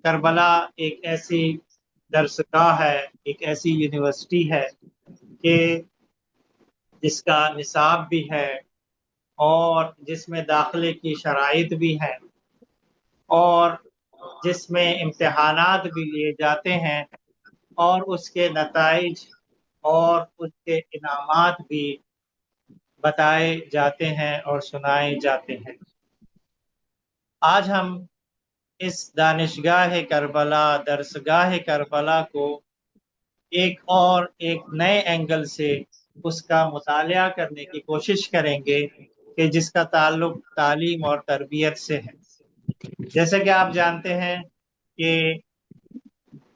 کربلا ایک ایسی درسگاہ ہے، ایک ایسی یونیورسٹی ہے کہ جس کا نصاب بھی ہے اور جس میں داخلے کی شرائط بھی ہیں اور جس میں امتحانات بھی لیے جاتے ہیں اور اس کے نتائج اور اس کے انعامات بھی بتائے جاتے ہیں اور سنائے جاتے ہیں۔ آج ہم اس دانشگاہ کربلا، درسگاہ کربلا کو ایک نئے اینگل سے اس کا مطالعہ کرنے کی کوشش کریں گے کہ جس کا تعلق تعلیم اور تربیت سے ہے۔ جیسے کہ آپ جانتے ہیں کہ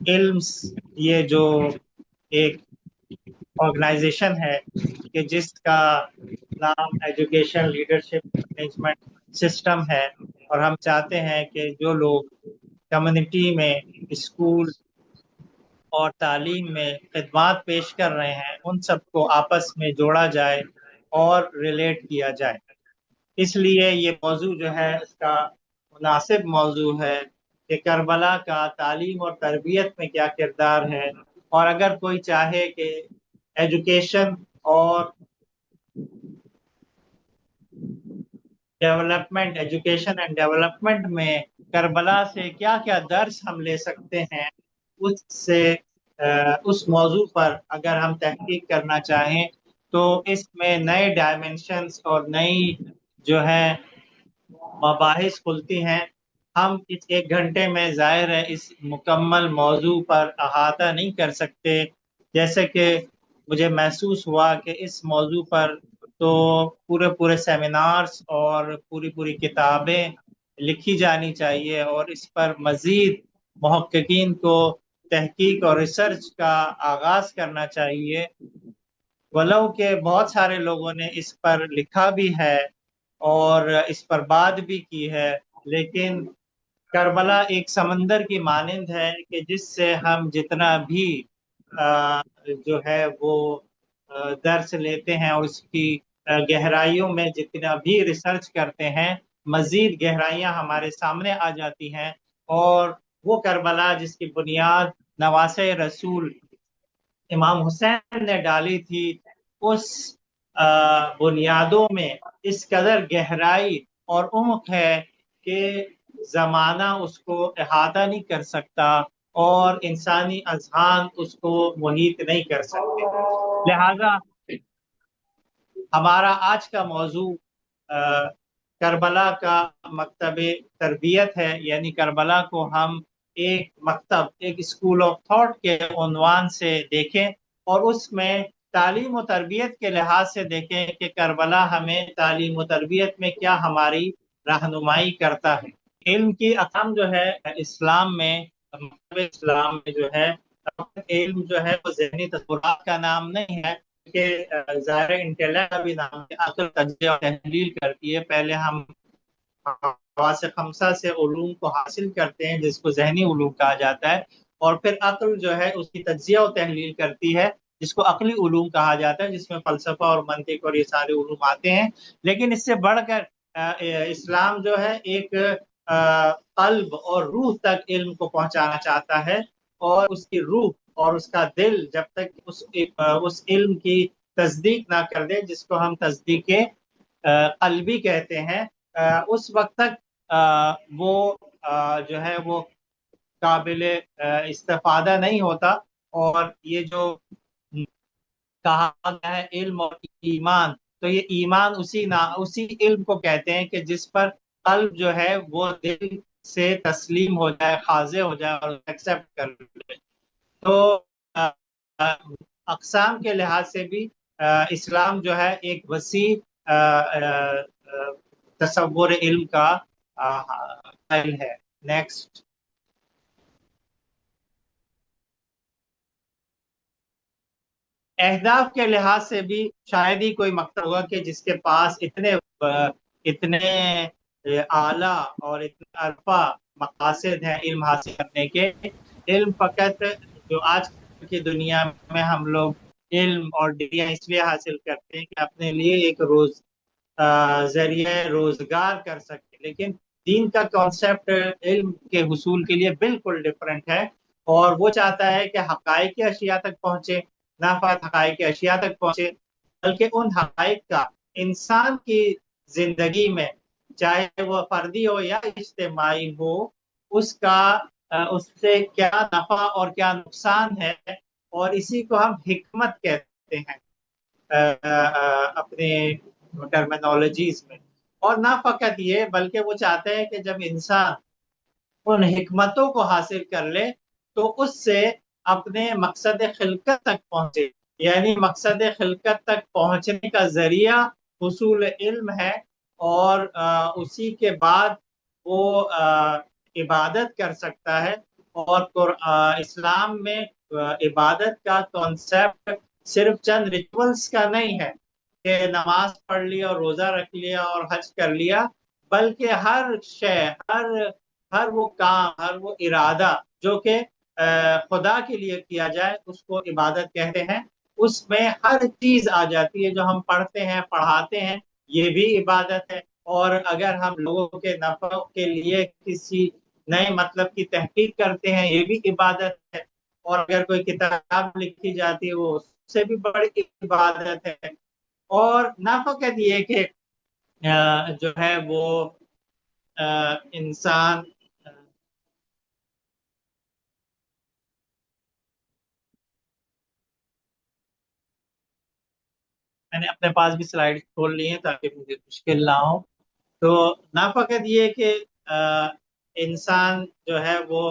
علم یہ جو ایک آرگنائزیشن ہے کہ جس کا نام ایجوکیشن لیڈرشپ مینجمنٹ سسٹم ہے، اور ہم چاہتے ہیں کہ جو لوگ کمیونٹی میں، اسکول اور تعلیم میں خدمات پیش کر رہے ہیں ان سب کو آپس میں جوڑا جائے اور ریلیٹ کیا جائے۔ اس لیے یہ موضوع جو ہے اس کا مناسب موضوع ہے کہ کربلا کا تعلیم اور تربیت میں کیا کردار ہے، اور اگر کوئی چاہے کہ ایجوکیشن اور ایجوکیشن اینڈ ڈیولپمنٹ میں کربلا سے کیا کیا درس ہم لے سکتے ہیں، اس موضوع پر اگر ہم تحقیق کرنا چاہیں تو اس میں نئے ڈائمنشنز اور نئی جو ہے مباحث کھلتی ہیں۔ ہم اس ایک گھنٹے میں ظاہر ہے اس مکمل موضوع پر احاطہ نہیں کر سکتے، جیسے کہ مجھے محسوس ہوا کہ اس موضوع پر تو پورے سیمینارز اور پوری کتابیں لکھی جانی چاہیے، اور اس پر مزید محققین کو تحقیق اور ریسرچ کا آغاز کرنا چاہیے، ولو کہ بہت سارے لوگوں نے اس پر لکھا بھی ہے اور اس پر بات بھی کی ہے، لیکن کربلا ایک سمندر کی مانند ہے کہ جس سے ہم جتنا بھی جو ہے وہ درس لیتے ہیں اور اس کی گہرائیوں میں جتنا بھی ریسرچ کرتے ہیں، مزید گہرائیاں ہمارے سامنے آ جاتی ہیں، اور وہ کربلا جس کی بنیاد نواسۂ رسول امام حسین نے ڈالی تھی، اس بنیادوں میں اس قدر گہرائی اور عمق ہے کہ زمانہ اس کو احاطہ نہیں کر سکتا اور انسانی اذہان اس کو محیط نہیں کر سکتے۔ لہذا ہمارا آج کا موضوع کربلا کا مکتب تربیت ہے، یعنی کربلا کو ہم ایک مکتب، ایک اسکول آف تھاٹ کے عنوان سے دیکھیں، اور اس میں تعلیم و تربیت کے لحاظ سے دیکھیں کہ کربلا ہمیں تعلیم و تربیت میں کیا ہماری رہنمائی کرتا ہے۔ علم کی اقسام جو ہے اسلام میں، اسلام میں جو ہے علم جو ہے وہ ذہنی تصورات کا نام نہیں ہے کہ ظاہر انٹیلیکٹ کا بھی نام ہے، عقل تجزیہ اور تحلیل کرتی ہے۔ پہلے ہم حواس خمسہ سے علوم کو حاصل کرتے ہیں جس کو ذہنی علوم کہا جاتا ہے، اور پھر عقل جو ہے اس کی تجزیہ و تحلیل کرتی ہے جس کو عقلی علوم کہا جاتا ہے، جس میں فلسفہ اور منطق اور یہ سارے علوم آتے ہیں۔ لیکن اس سے بڑھ کر اسلام جو ہے ایک قلب اور روح تک علم کو پہنچانا چاہتا ہے، اور اس کی روح اور اس کا دل جب تک اس علم کی تصدیق نہ کر دے، جس کو ہم تصدیق قلبی کہتے ہیں، اس وقت تک وہ جو ہے وہ قابل استفادہ نہیں ہوتا۔ اور یہ جو کہا گیا ہے علم اور ایمان، تو یہ ایمان اسی علم کو کہتے ہیں کہ جس پر قلب جو ہے وہ دل سے تسلیم ہو جائے، خاضع ہو جائے اور ایکسیپٹ کر لے۔ تو اقسام کے لحاظ سے بھی اسلام جو ہے ایک وسیع تصور علم کا قائل ہے۔ نیکسٹ۔ اہداف کے لحاظ سے بھی شاید ہی کوئی مکتب ہوگا کہ جس کے پاس اتنے اعلیٰ اور اتنے عرفہ مقاصد ہیں علم حاصل کرنے کے۔ علم فقط جو آج کی دنیا میں ہم لوگ علم اور ڈگریاں اس لیے حاصل کرتے ہیں کہ اپنے لیے ایک ذریعہ روزگار کر سکتے، لیکن دین کا کانسیپٹ علم کے حصول کے لیے بالکل ڈفرینٹ ہے، اور وہ چاہتا ہے کہ حقائق کی اشیاء تک پہنچے، نہ فقط حقائق کی اشیاء تک پہنچے بلکہ ان حقائق کا انسان کی زندگی میں، چاہے وہ فردی ہو یا اجتماعی ہو، اس کا اس سے کیا نفع اور کیا نقصان ہے، اور اسی کو ہم حکمت کہتے ہیں اپنے ٹرمینالوجیز میں۔ اور نہ فقط یہ بلکہ وہ چاہتے ہیں کہ جب انسان ان حکمتوں کو حاصل کر لے تو اس سے اپنے مقصد خلقت تک پہنچے، یعنی مقصد خلقت تک پہنچنے کا ذریعہ حصول علم ہے، اور اسی کے بعد وہ عبادت کر سکتا ہے۔ اور اسلام میں عبادت کا کانسیپٹ صرف چند ریچولز کا نہیں ہے کہ نماز پڑھ لیا اور روزہ رکھ لیا اور حج کر لیا، بلکہ ہر شے، ہر وہ کام، ہر وہ ارادہ جو کہ خدا کے لیے کیا جائے اس کو عبادت کہتے ہیں۔ اس میں ہر چیز آ جاتی ہے جو ہم پڑھتے ہیں، پڑھاتے ہیں، یہ بھی عبادت ہے۔ اور اگر ہم لوگوں کے نفع کے لیے کسی نئے مطلب کی تحقیق کرتے ہیں، یہ بھی عبادت ہے۔ اور اگر کوئی کتاب لکھی جاتی ہے وہ اس سے بھی بڑی عبادت ہے۔ اور نہ فقط یہ کہ جو ہے وہ انسان میں نے اپنے پاس بھی سلائڈ کھول لی ہیں تاکہ مجھے مشکل نہ ہو۔ تو نہ فقط یہ کہ انسان جو ہے وہ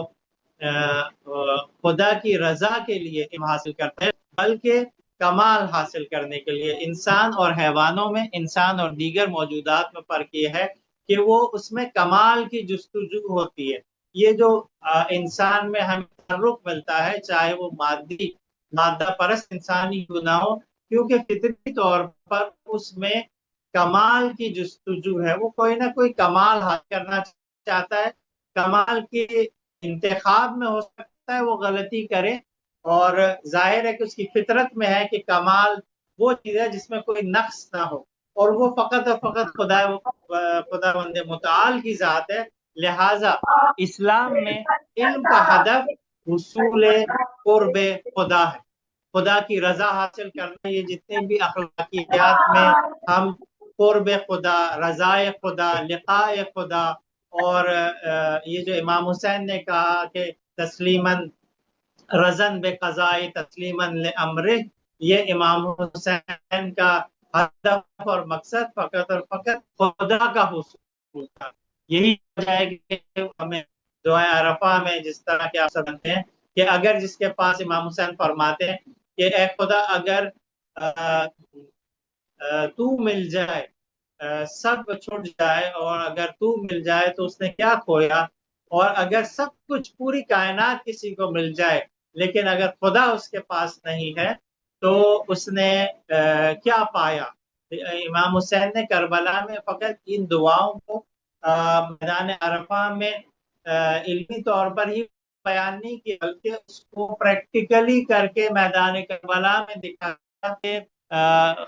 خدا کی رضا کے لیے علم حاصل کرتا ہے، بلکہ کمال حاصل کرنے کے لیے۔ انسان اور حیوانوں میں، انسان اور دیگر موجودات میں فرق یہ ہے کہ وہ اس میں کمال کی جستجو ہوتی ہے۔ یہ جو انسان میں ہمیں تعارف ملتا ہے، چاہے وہ مادہ پرست انسانی کیوں نہ ہو، کیونکہ فطری طور پر اس میں کمال کی جستجو ہے، وہ کوئی نہ کوئی کمال حاصل کرنا چاہتا ہے۔ کمال کے انتخاب میں ہو سکتا ہے وہ غلطی کرے، اور ظاہر ہے کہ اس کی فطرت میں ہے کہ کمال وہ چیز ہے جس میں کوئی نقص نہ ہو، اور وہ فقط اور فقط خداوند متعال کی ذات ہے۔ لہذا اسلام میں علم کا ہدف حصول قرب خدا ہے، خدا کی رضا حاصل کرنا۔ یہ جتنے بھی اخلاقیات میں ہم قرب خدا، رضائے خدا، لقاء خدا، اور یہ جو امام حسین نے کہا کہ تسلیماً رضن بے قضاء تسلیماً لامرہ، یہ امام حسین کا ہدف اور مقصد فقط اور فقط خدا کا حصول تھا۔ یہی وجہ ہے کہ ہمیں دعائے عرفہ میں جس طرح کے آپ سمجھتے ہیں کہ اگر جس کے پاس امام حسین فرماتے ہیں کہ اے خدا اگر تو مل جائے سب چھوٹ جائے، اور اگر تو مل جائے تو اس نے کیا کھویا، اور اگر سب کچھ پوری کائنات کسی کو مل جائے لیکن اگر خدا اس کے پاس نہیں ہے تو اس نے کیا پایا۔ امام حسین نے کربلا میں فقط ان دعاؤں کو میدان عرفہ میں علمی طور پر ہی بیان نہیں کیا، بلکہ اس کو پریکٹیکلی کر کے میدان کربلا میں دکھایا کہ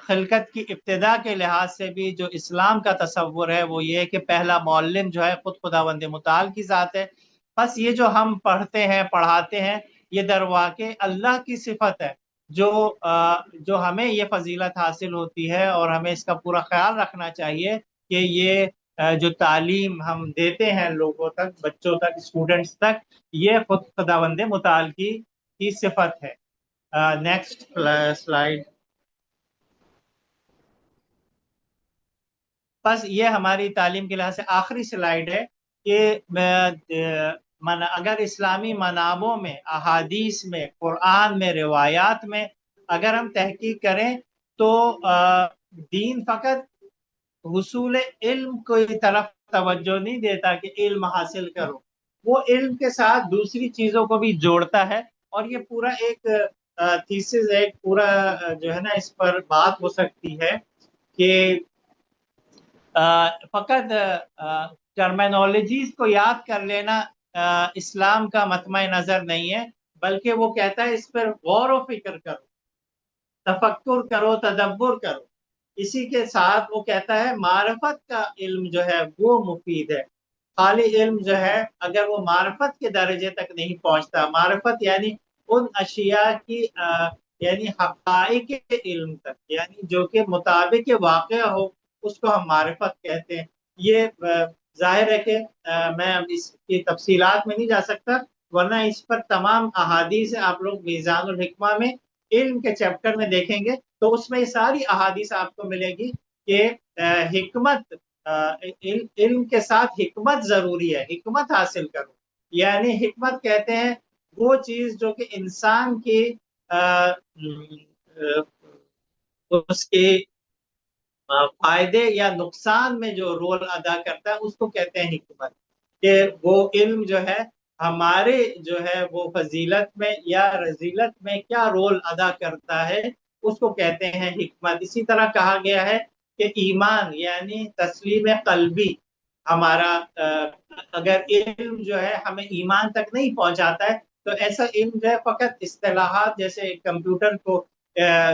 خلقت کی ابتدا کے لحاظ سے بھی جو اسلام کا تصور ہے وہ یہ کہ پہلا معلم جو ہے خود خداوند متعال کی ذات ہے۔ بس یہ جو ہم پڑھتے ہیں، پڑھاتے ہیں، یہ در واقع اللہ کی صفت ہے، جو ہمیں یہ فضیلت حاصل ہوتی ہے، اور ہمیں اس کا پورا خیال رکھنا چاہیے کہ یہ جو تعلیم ہم دیتے ہیں لوگوں تک، بچوں تک، اسٹوڈنٹس تک، یہ خود خداوند متعال کی صفت ہے۔ Next slide. بس یہ ہماری تعلیم کے لحاظ سے آخری سلائیڈ ہے کہ اگر اسلامی منابوں میں، احادیث میں، قرآن میں، روایات میں اگر ہم تحقیق کریں تو دین فقط حصول علم کی طرف توجہ نہیں دیتا کہ علم حاصل کرو، وہ علم کے ساتھ دوسری چیزوں کو بھی جوڑتا ہے۔ اور یہ پورا ایک تھیسس، ایک پورا جو ہے نا اس پر بات ہو سکتی ہے کہ فقط ٹرمینالوجیز کو یاد کر لینا اسلام کا مطمع نظر نہیں ہے، بلکہ وہ کہتا ہے اس پر غور و فکر کرو، تفکر کرو، تدبر کرو۔ اسی کے ساتھ وہ کہتا ہے معرفت کا علم جو ہے وہ مفید ہے۔ خالی علم جو ہے اگر وہ معرفت کے درجے تک نہیں پہنچتا، معرفت یعنی ان اشیاء کی یعنی حقائق کے علم تک، یعنی جو کہ مطابق واقع ہو، اس کو ہم معرفت کہتے ہیں۔ یہ ظاہر ہے کہ میں اب اس کی تفصیلات میں نہیں جا سکتا، ورنہ اس پر تمام احادیث آپ لوگ میزان الحکمہ میں علم کے چیپٹر میں دیکھیں گے تو اس میں یہ ساری احادیث آپ کو ملے گی کہ حکمت، علم کے ساتھ حکمت ضروری ہے، حکمت حاصل کرو۔ یعنی حکمت کہتے ہیں وہ چیز جو کہ انسان کی اس کے فائدے یا نقصان میں جو رول ادا کرتا ہے اس کو کہتے ہیں حکمت، کہ وہ علم جو ہے ہمارے جو ہے وہ فضیلت میں یا رذیلت میں کیا رول ادا کرتا ہے اس کو کہتے ہیں حکمت۔ اسی طرح کہا گیا ہے کہ ایمان یعنی تسلیم قلبی ہمارا، اگر علم جو ہے ہمیں ایمان تک نہیں پہنچاتا ہے تو ایسا علم جو ہے فقط اصطلاحات، جیسے کمپیوٹر کو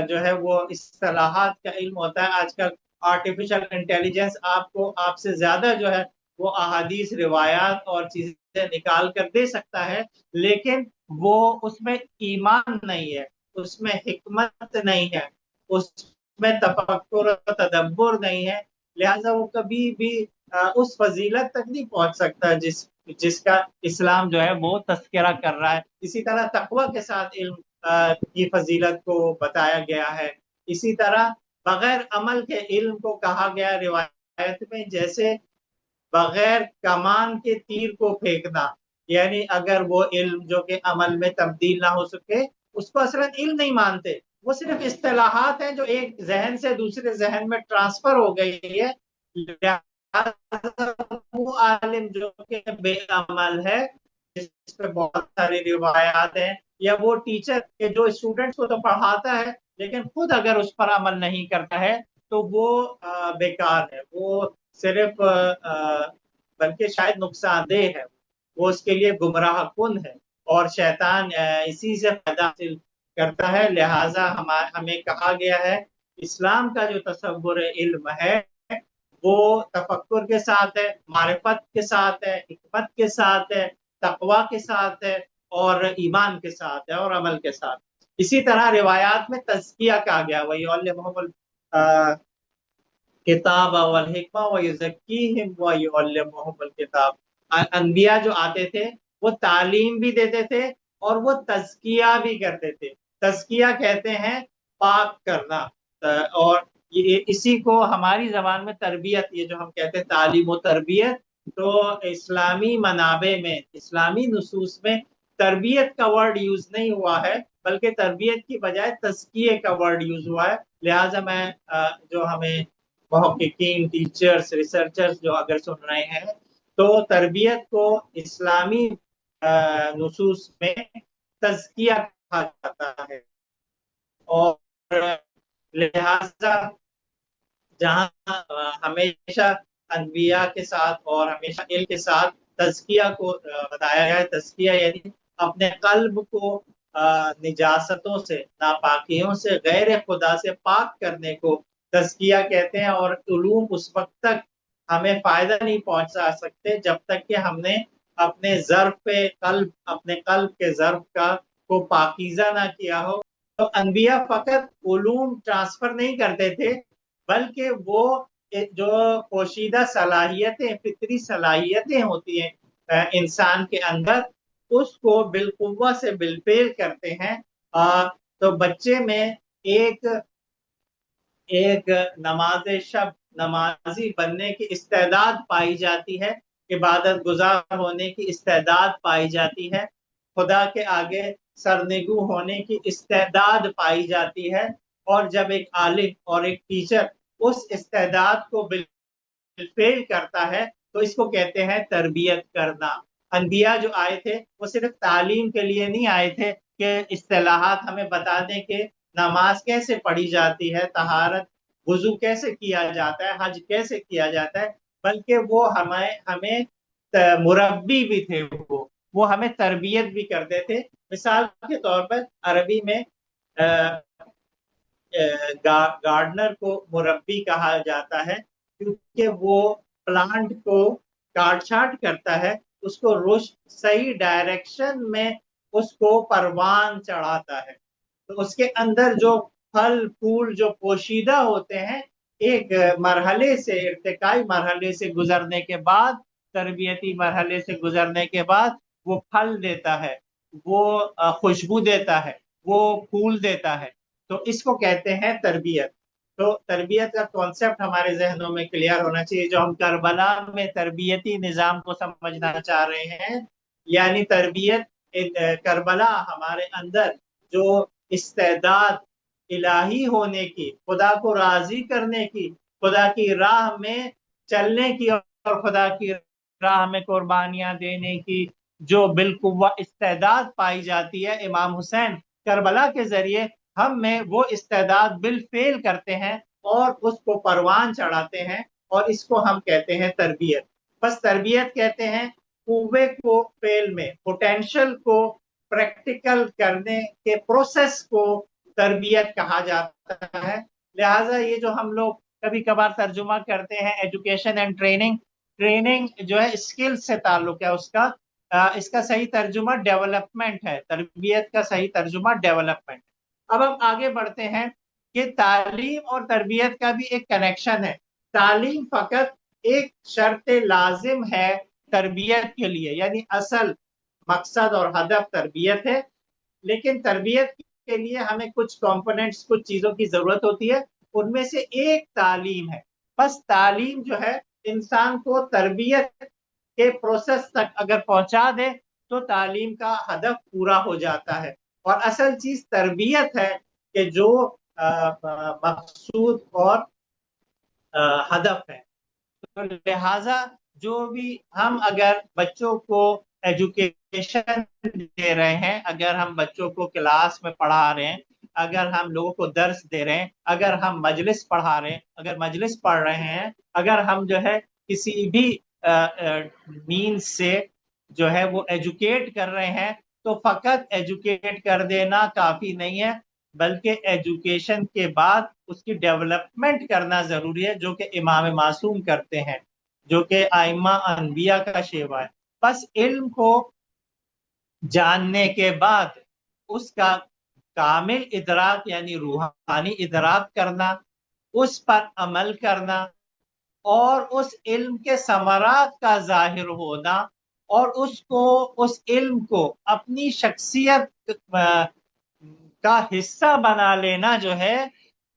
جو ہے وہ اصطلاحات کا علم ہوتا ہے۔ آج کل آرٹیفیشل انٹیلیجنس آپ سے زیادہ جو ہے وہ احادیث، روایات اور چیزیں نکال کر دے سکتا ہے، لیکن وہ اس میں ایمان نہیں ہے، اس میں حکمت نہیں ہے، اس میں تفکر و تدبر نہیں ہے، لہذا وہ کبھی بھی اس فضیلت تک نہیں پہنچ سکتا جس کا اسلام جو ہے وہ تذکرہ کر رہا ہے۔ اسی طرح تقوی کے ساتھ علم کی فضیلت کو بتایا گیا ہے۔ اسی طرح بغیر عمل کے علم کو کہا گیا روایت میں، جیسے بغیر کمان کے تیر کو پھینکنا، یعنی اگر وہ علم جو کہ عمل میں تبدیل نہ ہو سکے اس کو اصلا علم نہیں مانتے، وہ صرف اصطلاحات ہیں جو ایک ذہن سے دوسرے ذہن میں ٹرانسفر ہو گئی ہے۔ وہ عالم جو کہ بے عمل ہے، جس پہ بہت ساری روایات ہیں، یا وہ ٹیچر کے جو اسٹوڈنٹس کو تو پڑھاتا ہے لیکن خود اگر اس پر عمل نہیں کرتا ہے تو وہ بیکار ہے، وہ صرف بلکہ شاید نقصان دہ ہے، وہ اس کے لیے گمراہ کن ہے، اور شیطان اسی سے فائدہ حاصل کرتا ہے۔ لہٰذا ہمیں کہا گیا ہے اسلام کا جو تصور علم ہے وہ تفکر کے ساتھ ہے، معرفت کے ساتھ ہے، حکمت کے ساتھ ہے، تقوی کے ساتھ ہے، اور ایمان کے ساتھ ہے، اور عمل کے ساتھ۔ اسی طرح روایات میں تزکیہ کہا گیا، وَيُعَلِّمُهُمُ الْكِتَابَ وَالْحِکْمَةَ وَيُزَکِّیہِمْ وَيُعَلِّمُهُمُ الْکِتَابَ۔ انبیاء جو آتے تھے وہ تعلیم بھی دیتے تھے اور وہ تزکیہ بھی کرتے تھے۔ تزکیہ کہتے ہیں پاک کرنا، اور اسی کو ہماری زبان میں تربیت، یہ جو ہم کہتے ہیں تعلیم و تربیت، تو اسلامی منابع میں، اسلامی نصوص میں تربیت کا ورڈ یوز نہیں ہوا ہے، بلکہ تربیت کی بجائے تزکیے کا ورڈ یوز ہوا ہے۔ لہٰذا میں جو ہمیں محققین، ٹیچرز، ریسرچرز جو اگر سن رہے ہیں تو تربیت کو اسلامی نصوص میں تزکیہ کہا جاتا ہے، اور لہذا جہاں ہمیشہ انبیاء کے ساتھ اور ہمیشہ علم کے ساتھ تزکیہ کو بتایا گیا ہے، تزکیہ یعنی اپنے قلب کو نجاستوں سے، ناپاکیوں سے، غیر خدا سے پاک کرنے کو تزکیہ کہتے ہیں۔ اور علوم اس وقت تک ہمیں فائدہ نہیں پہنچا سکتے جب تک کہ ہم نے اپنے ظرف قلب، اپنے قلب کے ظرف کو پاکیزہ نہ کیا ہو۔ تو انبیاء فقط علوم ٹرانسفر نہیں کرتے تھے، بلکہ وہ جو پوشیدہ صلاحیتیں، فطری صلاحیتیں ہوتی ہیں انسان کے اندر، اس کو بالقوہ سے بالفعل کرتے ہیں۔ تو بچے میں ایک نماز شب، نمازی بننے کی استعداد پائی جاتی ہے، عبادت گزار ہونے کی استعداد پائی جاتی ہے، خدا کے آگے سرنگو ہونے کی استعداد پائی جاتی ہے، اور جب ایک عالم اور ایک ٹیچر اس استعداد کو بالفعل کرتا ہے تو اس کو کہتے ہیں تربیت کرنا۔ انبیاء جو آئے تھے وہ صرف تعلیم کے لیے نہیں آئے تھے کہ اصطلاحات ہمیں بتا دیں کہ نماز کیسے پڑھی جاتی ہے، طہارت، وضو کیسے کیا جاتا ہے، حج کیسے کیا جاتا ہے، بلکہ وہ ہمیں مربی بھی تھے، وہ ہمیں تربیت بھی کرتے تھے۔ مثال کے طور پر عربی میں گارڈنر کو مربی کہا جاتا ہے، کیونکہ وہ پلانٹ کو کاٹ چھانٹ کرتا ہے، اس کو رشد صحیح ڈائریکشن میں اس کو پروان چڑھاتا ہے۔ تو اس کے اندر جو پھل پھول جو پوشیدہ ہوتے ہیں، ایک مرحلے سے، ارتقائی مرحلے سے گزرنے کے بعد، تربیتی مرحلے سے گزرنے کے بعد وہ پھل دیتا ہے، وہ خوشبو دیتا ہے، وہ پھول دیتا ہے۔ تو اس کو کہتے ہیں تربیت۔ تو تربیت کا کانسیپٹ ہمارے ذہنوں میں کلیئر ہونا چاہیے۔ جو ہم کربلا میں تربیتی نظام کو سمجھنا چاہ رہے ہیں، یعنی تربیت کربلا ہمارے اندر جو استعداد الہی ہونے کی، خدا کو راضی کرنے کی، خدا کی راہ میں چلنے کی اور خدا کی راہ میں قربانیاں دینے کی جو بالقوہ استعداد پائی جاتی ہے، امام حسین کربلا کے ذریعے ہم میں وہ استعداد بالفعل کرتے ہیں اور اس کو پروان چڑھاتے ہیں، اور اس کو ہم کہتے ہیں تربیت۔ بس تربیت کہتے ہیں قوے کو فعل میں، پوٹینشل کو پریکٹیکل کرنے کے پروسیس کو تربیت کہا جاتا ہے۔ لہٰذا یہ جو ہم لوگ کبھی کبھار ترجمہ کرتے ہیں ایجوکیشن اینڈ ٹریننگ، ٹریننگ جو ہے اسکل سے تعلق ہے اس کا، اس کا صحیح ترجمہ ڈیولپمنٹ ہے، تربیت کا صحیح ترجمہ ڈیولپمنٹ۔ اب ہم آگے بڑھتے ہیں کہ تعلیم اور تربیت کا بھی ایک کنیکشن ہے۔ تعلیم فقط ایک شرط لازم ہے تربیت کے لیے، یعنی اصل مقصد اور ہدف تربیت ہے، لیکن تربیت کے لیے ہمیں کچھ کمپوننٹس، کچھ چیزوں کی ضرورت ہوتی ہے، ان میں سے ایک تعلیم ہے۔ بس تعلیم جو ہے انسان کو تربیت کے پروسیس تک اگر پہنچا دے تو تعلیم کا ہدف پورا ہو جاتا ہے، اور اصل چیز تربیت ہے کہ جو مقصود اور ہدف ہے۔ تو لہٰذا جو بھی ہم اگر بچوں کو ایجوکیشن دے رہے ہیں، اگر ہم بچوں کو کلاس میں پڑھا رہے ہیں، اگر ہم لوگوں کو درس دے رہے ہیں، اگر ہم مجلس پڑھا رہے ہیں، اگر مجلس پڑھ رہے ہیں، اگر ہم جو ہے کسی بھی مینز سے جو ہے وہ ایجوکیٹ کر رہے ہیں، تو فقط ایجوکیٹ کر دینا کافی نہیں ہے، بلکہ ایجوکیشن کے بعد اس کی ڈیولپمنٹ کرنا ضروری ہے، جو کہ امام معصوم کرتے ہیں، جو کہ ائمہ انبیاء کا شیوا ہے۔ بس علم کو جاننے کے بعد اس کا کامل ادراک یعنی روحانی ادراک کرنا، اس پر عمل کرنا، اور اس علم کے ثمرات کا ظاہر ہونا، اور اس علم کو اپنی شخصیت کا حصہ بنا لینا جو ہے،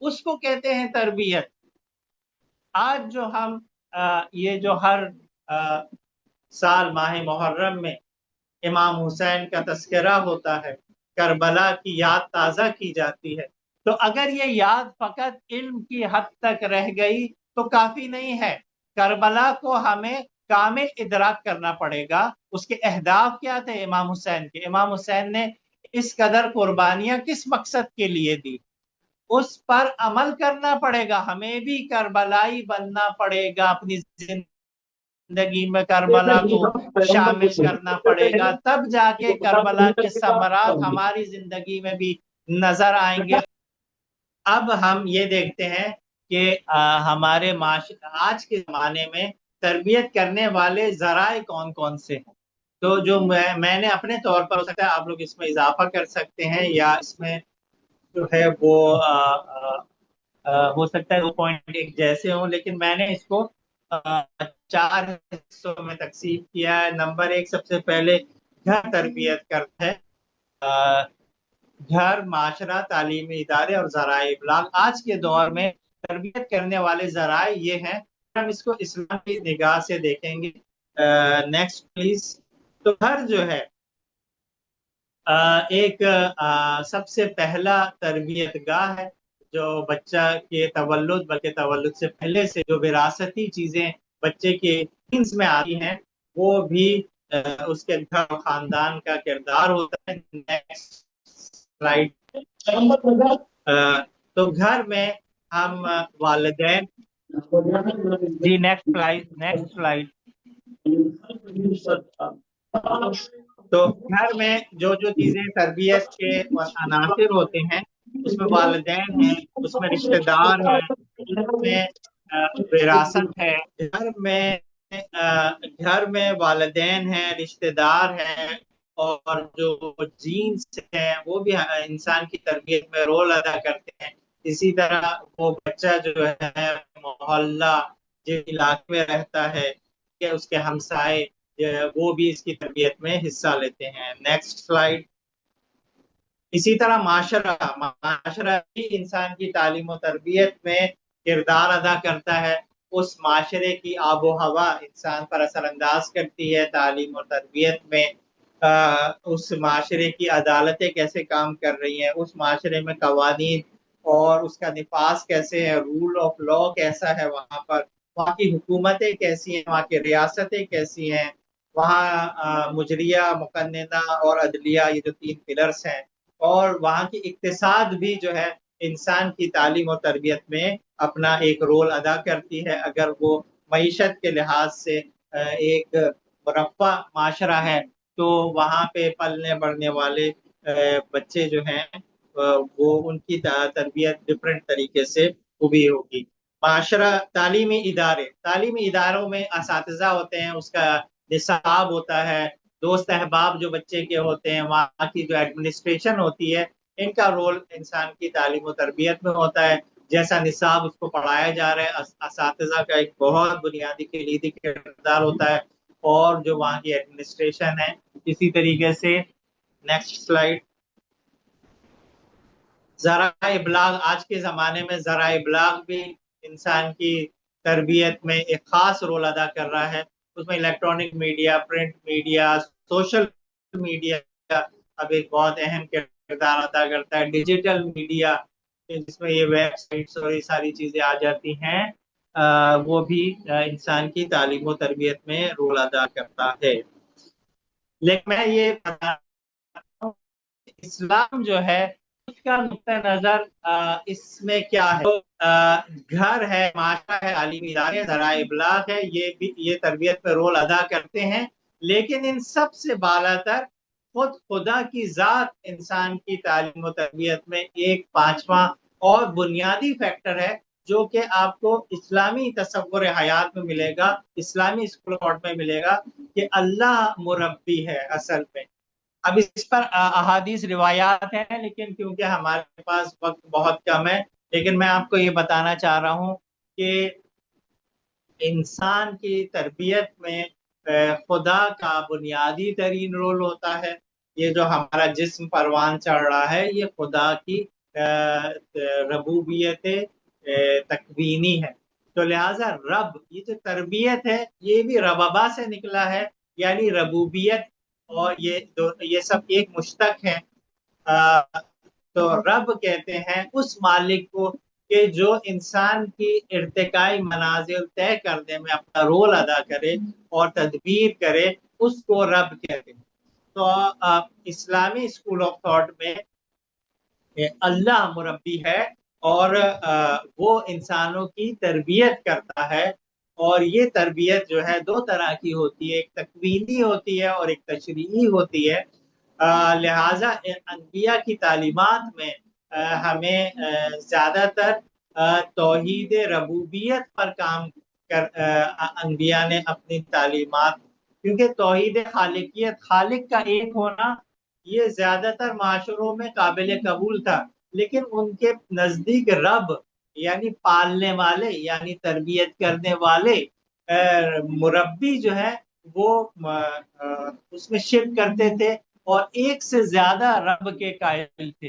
اس کو کہتے ہیں تربیت۔ آج جو ہم یہ جو ہر سال ماہ محرم میں امام حسین کا تذکرہ ہوتا ہے، کربلا کی یاد تازہ کی جاتی ہے، تو اگر یہ یاد فقط علم کی حد تک رہ گئی تو کافی نہیں ہے۔ کربلا کو ہمیں کامل ادراک کرنا پڑے گا۔ اس کے اہداف کیا تھے امام حسین کے؟ امام حسین نے اس قدر قربانیاں کس مقصد کے لیے دی؟ اس پر عمل کرنا پڑے گا، ہمیں بھی کربلائی بننا پڑے گا، اپنی زندگی میں کربلا کو شامل کرنا پڑے گا، تب جا کے کربلا کے ثمرات ہماری زندگی میں بھی نظر آئیں گے۔ اب ہم یہ دیکھتے ہیں کہ ہمارے آج کے زمانے میں تربیت کرنے والے ذرائع کون کون سے ہیں۔ تو جو میں نے اپنے طور پر، ہو سکتا ہے آپ لوگ اس میں اضافہ کر سکتے ہیں، یا اس میں جو ہے وہ ہو سکتا ہے وہ پوائنٹ ایک جیسے ہوں، لیکن میں نے اس کو 4 حصوں میں تقسیم کیا ہے۔ نمبر 1، سب سے پہلے گھر تربیت کرتا ہے، گھر، معاشرہ، تعلیمی ادارے اور ذرائع ابلاغ۔ آج کے دور میں تربیت کرنے والے ذرائع یہ ہیں، ہم اس کو اسلامی نگاہ سے دیکھیں گے۔ Next please. تو گھر جو ہے ایک سب سے پہلا تربیت گاہ ہے، جو بچہ کے تولد، بلکہ تولد سے پہلے سے جو وراثتی چیزیں بچے کے جینز میں آتی ہیں، وہ بھی اس کے گھر و خاندان کا کردار ہوتا ہے۔ Next slide. تو گھر میں ہم والدین، جی نیکسٹ سلائیڈ۔ تو گھر میں جو چیزیں تربیت کے عناصر ہوتے ہیں، اس میں والدین ہیں، اس میں رشتہ دار ہیں، اس میں وراثت ہے۔ گھر میں گھر میں والدین ہیں، رشتہ دار ہیں، اور جو جینس ہیں وہ بھی انسان کی تربیت میں رول ادا کرتے ہیں. اسی طرح وہ بچہ جو ہے محلہ جس علاقے میں رہتا ہے کہ اس کے ہمسائے وہ بھی اس کی تربیت میں حصہ لیتے ہیں. Next slide. اسی طرح معاشرہ بھی انسان کی تعلیم و تربیت میں کردار ادا کرتا ہے. اس معاشرے کی آب و ہوا انسان پر اثر انداز کرتی ہے تعلیم اور تربیت میں. اس معاشرے کی عدالتیں کیسے کام کر رہی ہیں، اس معاشرے میں قوانین اور اس کا نفاذ کیسے ہے، رول آف لا کیسا ہے وہاں پر، وہاں کی حکومتیں کیسی ہیں، وہاں کی ریاستیں کیسی ہیں، وہاں مجریہ، مقننہ اور عدلیہ، یہ جو 3 پلرس ہیں، اور وہاں کی اقتصاد بھی جو ہے انسان کی تعلیم و تربیت میں اپنا ایک رول ادا کرتی ہے. اگر وہ معیشت کے لحاظ سے ایک مرفہ معاشرہ ہے تو وہاں پہ پلنے بڑھنے والے بچے جو ہیں وہ ان کی تربیت ڈفرینٹ طریقے سے ہوئی ہوگی. معاشرہ، تعلیمی اداروں میں اساتذہ ہوتے ہیں، اس کا نصاب ہوتا ہے، دوست احباب جو بچے کے ہوتے ہیں، وہاں کی جو ایڈمنسٹریشن ہوتی ہے، ان کا رول انسان کی تعلیم و تربیت میں ہوتا ہے. جیسا نصاب اس کو پڑھایا جا رہا ہے، اساتذہ کا ایک بہت بنیادی کلیدی کردار ہوتا ہے، اور جو وہاں کی ایڈمنسٹریشن ہے اسی طریقے سے. Next slide. ذرائع ابلاغ، آج کے زمانے میں ذرائع ابلاغ بھی انسان کی تربیت میں ایک خاص رول ادا کر رہا ہے. اس میں electronic media, print media, social media اب ایک بہت اہم کردار ادا کرتا ہے. ڈیجیٹل میڈیا جس میں یہ ویب سائٹس اور یہ ساری چیزیں آ جاتی ہیں، وہ بھی انسان کی تعلیم و تربیت میں رول ادا کرتا ہے. لیکن میں یہ بتا رہا ہوں اسلام جو ہے اس کا نقطہ نظر اس میں کیا ہے. گھر ہے، معاشرہ ہے، تعلیمی ادارے، ذرائع ابلاغ ہے، یہ تربیت پہ رول ادا کرتے ہیں، لیکن ان سب سے بالا تر خدا کی ذات انسان کی تعلیم و تربیت میں ایک پانچواں اور بنیادی فیکٹر ہے، جو کہ آپ کو اسلامی تصور حیات میں ملے گا، اسلامی اسکول آف تھاٹ میں ملے گا، کہ اللہ مربی ہے اصل میں. اب اس پر احادیث روایات ہیں، لیکن کیونکہ ہمارے پاس وقت بہت کم ہے، لیکن میں آپ کو یہ بتانا چاہ رہا ہوں کہ انسان کی تربیت میں خدا کا بنیادی ترین رول ہوتا ہے. یہ جو ہمارا جسم پروان چڑھ رہا ہے یہ خدا کی ربوبیت تکوینی ہے. تو لہٰذا رب، یہ جو تربیت ہے یہ بھی ربابا سے نکلا ہے، یعنی ربوبیت، اور یہ سب ایک مشتق ہے. تو رب کہتے ہیں اس مالک کو کہ جو انسان کی ارتقائی منازل طے کرنے میں اپنا رول ادا کرے اور تدبیر کرے، اس کو رب کہتے ہیں. تو اسلامی اسکول آف تھاٹ میں اللہ مربی ہے، اور وہ انسانوں کی تربیت کرتا ہے، اور یہ تربیت جو ہے 2 طرح کی ہوتی ہے، ایک تکوینی ہوتی ہے اور ایک تشریعی ہوتی ہے. لہٰذا انبیاء کی تعلیمات میں ہمیں زیادہ تر توحید ربوبیت پر کام انبیاء نے اپنی تعلیمات، کیونکہ توحید خالقیت، خالق کا ایک ہونا، یہ زیادہ تر معاشروں میں قابل قبول تھا، لیکن ان کے نزدیک رب یعنی پالنے والے، یعنی تربیت کرنے والے مربی جو ہے وہ اس میں شرک کرتے تھے اور ایک سے زیادہ رب کے قائل تھے.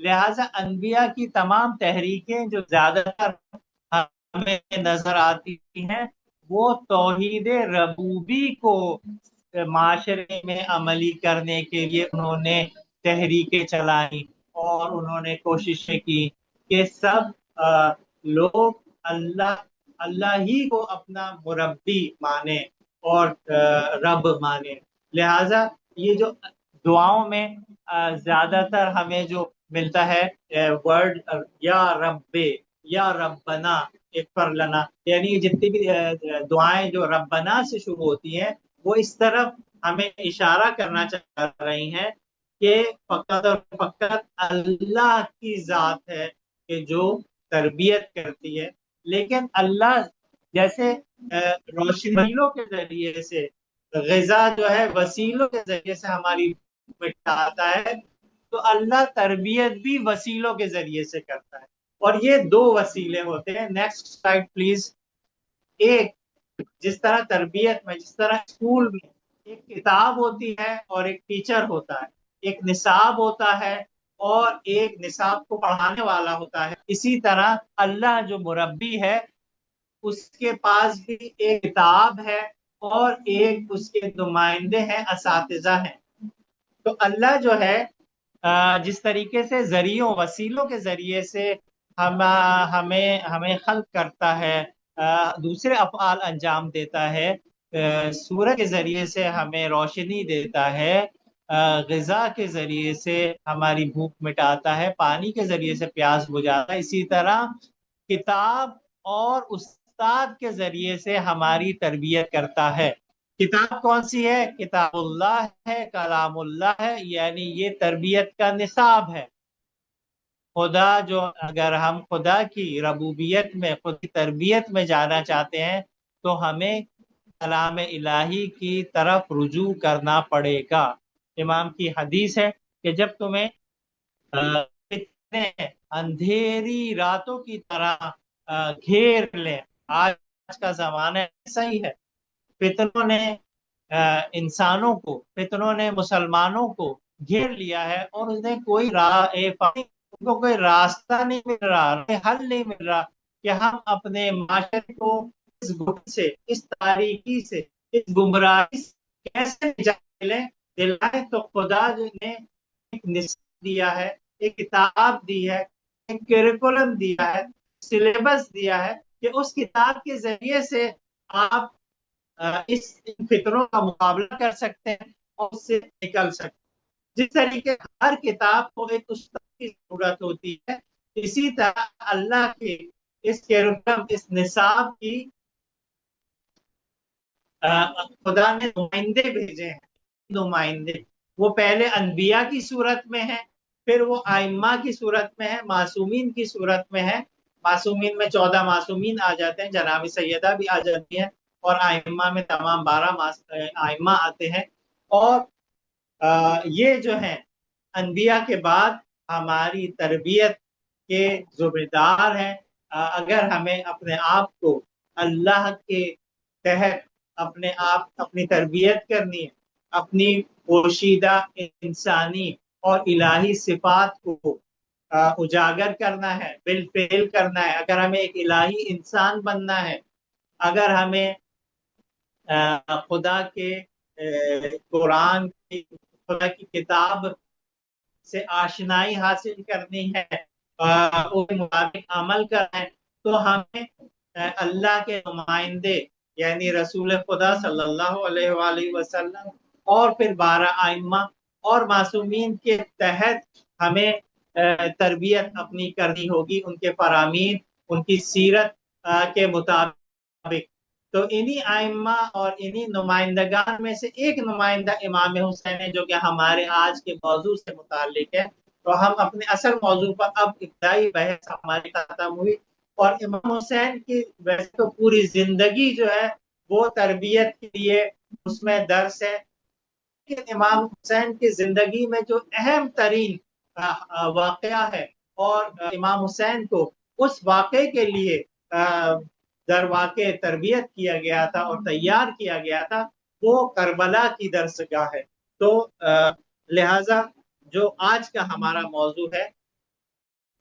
لہذا انبیاء کی تمام تحریکیں جو زیادہ تر ہمیں نظر آتی ہیں وہ توحید ربوبی کو معاشرے میں عملی کرنے کے لیے انہوں نے تحریکیں چلائیں، اور انہوں نے کوششیں کی کہ سب لوگ اللہ ہی کو اپنا مربی مانے اور رب مانے. لہذا یہ جو دعاؤں میں زیادہ تر ہمیں جو ملتا ہے ورڈ یا رب، یا ربنا اغفر لنا، یعنی جتنی بھی دعائیں جو ربنا سے شروع ہوتی ہیں وہ اس طرف ہمیں اشارہ کرنا چاہ رہی ہیں کہ فقط اور فقط اللہ کی ذات ہے کہ جو تربیت کرتی ہے. لیکن اللہ جیسے روشنی وسیلوں کے ذریعے سے، غذا جو ہے وسیلوں کے ذریعے سے ہماری مٹاتا ہے، تو اللہ تربیت بھی وسیلوں کے ذریعے سے کرتا ہے، اور یہ دو وسیلے ہوتے ہیں۔ Next slide please. ایک، جس طرح تربیت میں، جس طرح اسکول میں ایک کتاب ہوتی ہے اور ایک ٹیچر ہوتا ہے، ایک نصاب ہوتا ہے اور ایک نصاب کو پڑھانے والا ہوتا ہے، اسی طرح اللہ جو مربی ہے اس کے پاس بھی ایک کتاب ہے اور ایک اس کے نمائندے ہیں، اساتذہ ہیں۔ تو اللہ جو ہے جس طریقے سے ذریعوں وسیلوں کے ذریعے سے ہمیں خلق کرتا ہے، دوسرے افعال انجام دیتا ہے، سورج کے ذریعے سے ہمیں روشنی دیتا ہے، غذا کے ذریعے سے ہماری بھوک مٹاتا ہے، پانی کے ذریعے سے پیاس بجھاتا ہے، اسی طرح کتاب اور استاد کے ذریعے سے ہماری تربیت کرتا ہے۔ کتاب کون سی ہے؟ کتاب اللہ ہے، کلام اللہ ہے، یعنی یہ تربیت کا نصاب ہے۔ خدا جو، اگر ہم خدا کی ربوبیت میں، خود کی تربیت میں جانا چاہتے ہیں تو ہمیں کلام الہی کی طرف رجوع کرنا پڑے گا۔ امام کی حدیث ہے کہ جب تمہیں اندھیری راتوں کی طرح گھیر لیں، آج کا زمانہ ایسا ہی ہے، فتنوں نے انسانوں کو، فتنوں نے مسلمانوں کو گھیر لیا ہے، اور انہیں کوئی ان کو کوئی راستہ نہیں مل رہا، حل نہیں مل رہا کہ ہم اپنے معاشرے کو اس گھٹ سے، اس تاریکی سے، اس گمراہی سے کیسے نجات دلائیں۔ تو خدا نے ایک نصاب دیا ہے، ایک کتاب دی ہے، ایک کریکولم دیا ہے، سلیبس دیا ہے کہ اس کتاب کے ذریعے سے آپ ان فطروں کا مقابلہ کر سکتے ہیں اور اس سے نکل سکتے ہیں۔ جس طریقے ہر کتاب کو ایک استاد کی ضرورت ہوتی ہے، اسی طرح اللہ کے اس کریکولم، اس نصاب کی خدا نے نمائندے بھیجے ہیں۔ نمائندے وہ پہلے انبیاء کی صورت میں ہیں، پھر وہ ائمہ کی صورت میں ہے، معصومین کی صورت میں ہے۔ معصومین میں 14 معصومین آ جاتے ہیں، جناب سیدہ بھی آ جاتی ہیں، اور ائمہ میں تمام 12 ائمہ آتے ہیں۔ اور یہ جو ہیں انبیاء کے بعد ہماری تربیت کے ذمہ دار ہیں۔ اگر ہمیں اپنے آپ کو اللہ کے تحت اپنی تربیت کرنی ہے، اپنی پوشیدہ انسانی اور الہی صفات کو اجاگر کرنا ہے، بالفعل کرنا ہے، اگر ہمیں ایک الہی انسان بننا ہے، اگر ہمیں خدا کے قرآن کی، خدا کی کتاب سے آشنائی حاصل کرنی ہے، اس کے مطابق عمل کرنا ہے، تو ہمیں اللہ کے نمائندے یعنی رسول خدا صلی اللہ علیہ وآلہ وسلم اور پھر 12 ائمہ اور معصومین کے تحت ہمیں تربیت اپنی کرنی ہوگی، ان کے فرامین، ان کی سیرت کے مطابق۔ تو انہی ائمہ اور انہی نمائندگان میں سے ایک نمائندہ امام حسین ہے، جو کہ ہمارے آج کے موضوع سے متعلق ہے۔ تو ہم اپنے اصل موضوع پر اب ابتدائی بحث ہماری ختم ہوئی، اور امام حسین کی ویسے تو پوری زندگی جو ہے وہ تربیت کے لیے اس میں درس ہے، لیکن امام حسین کی زندگی میں جو اہم ترین واقعہ ہے، اور امام حسین کو اس واقعے کے لیے در واقع تربیت کیا گیا تھا اور تیار کیا گیا تھا، وہ کربلا کی درسگاہ ہے۔ تو لہٰذا جو آج کا ہمارا موضوع ہے،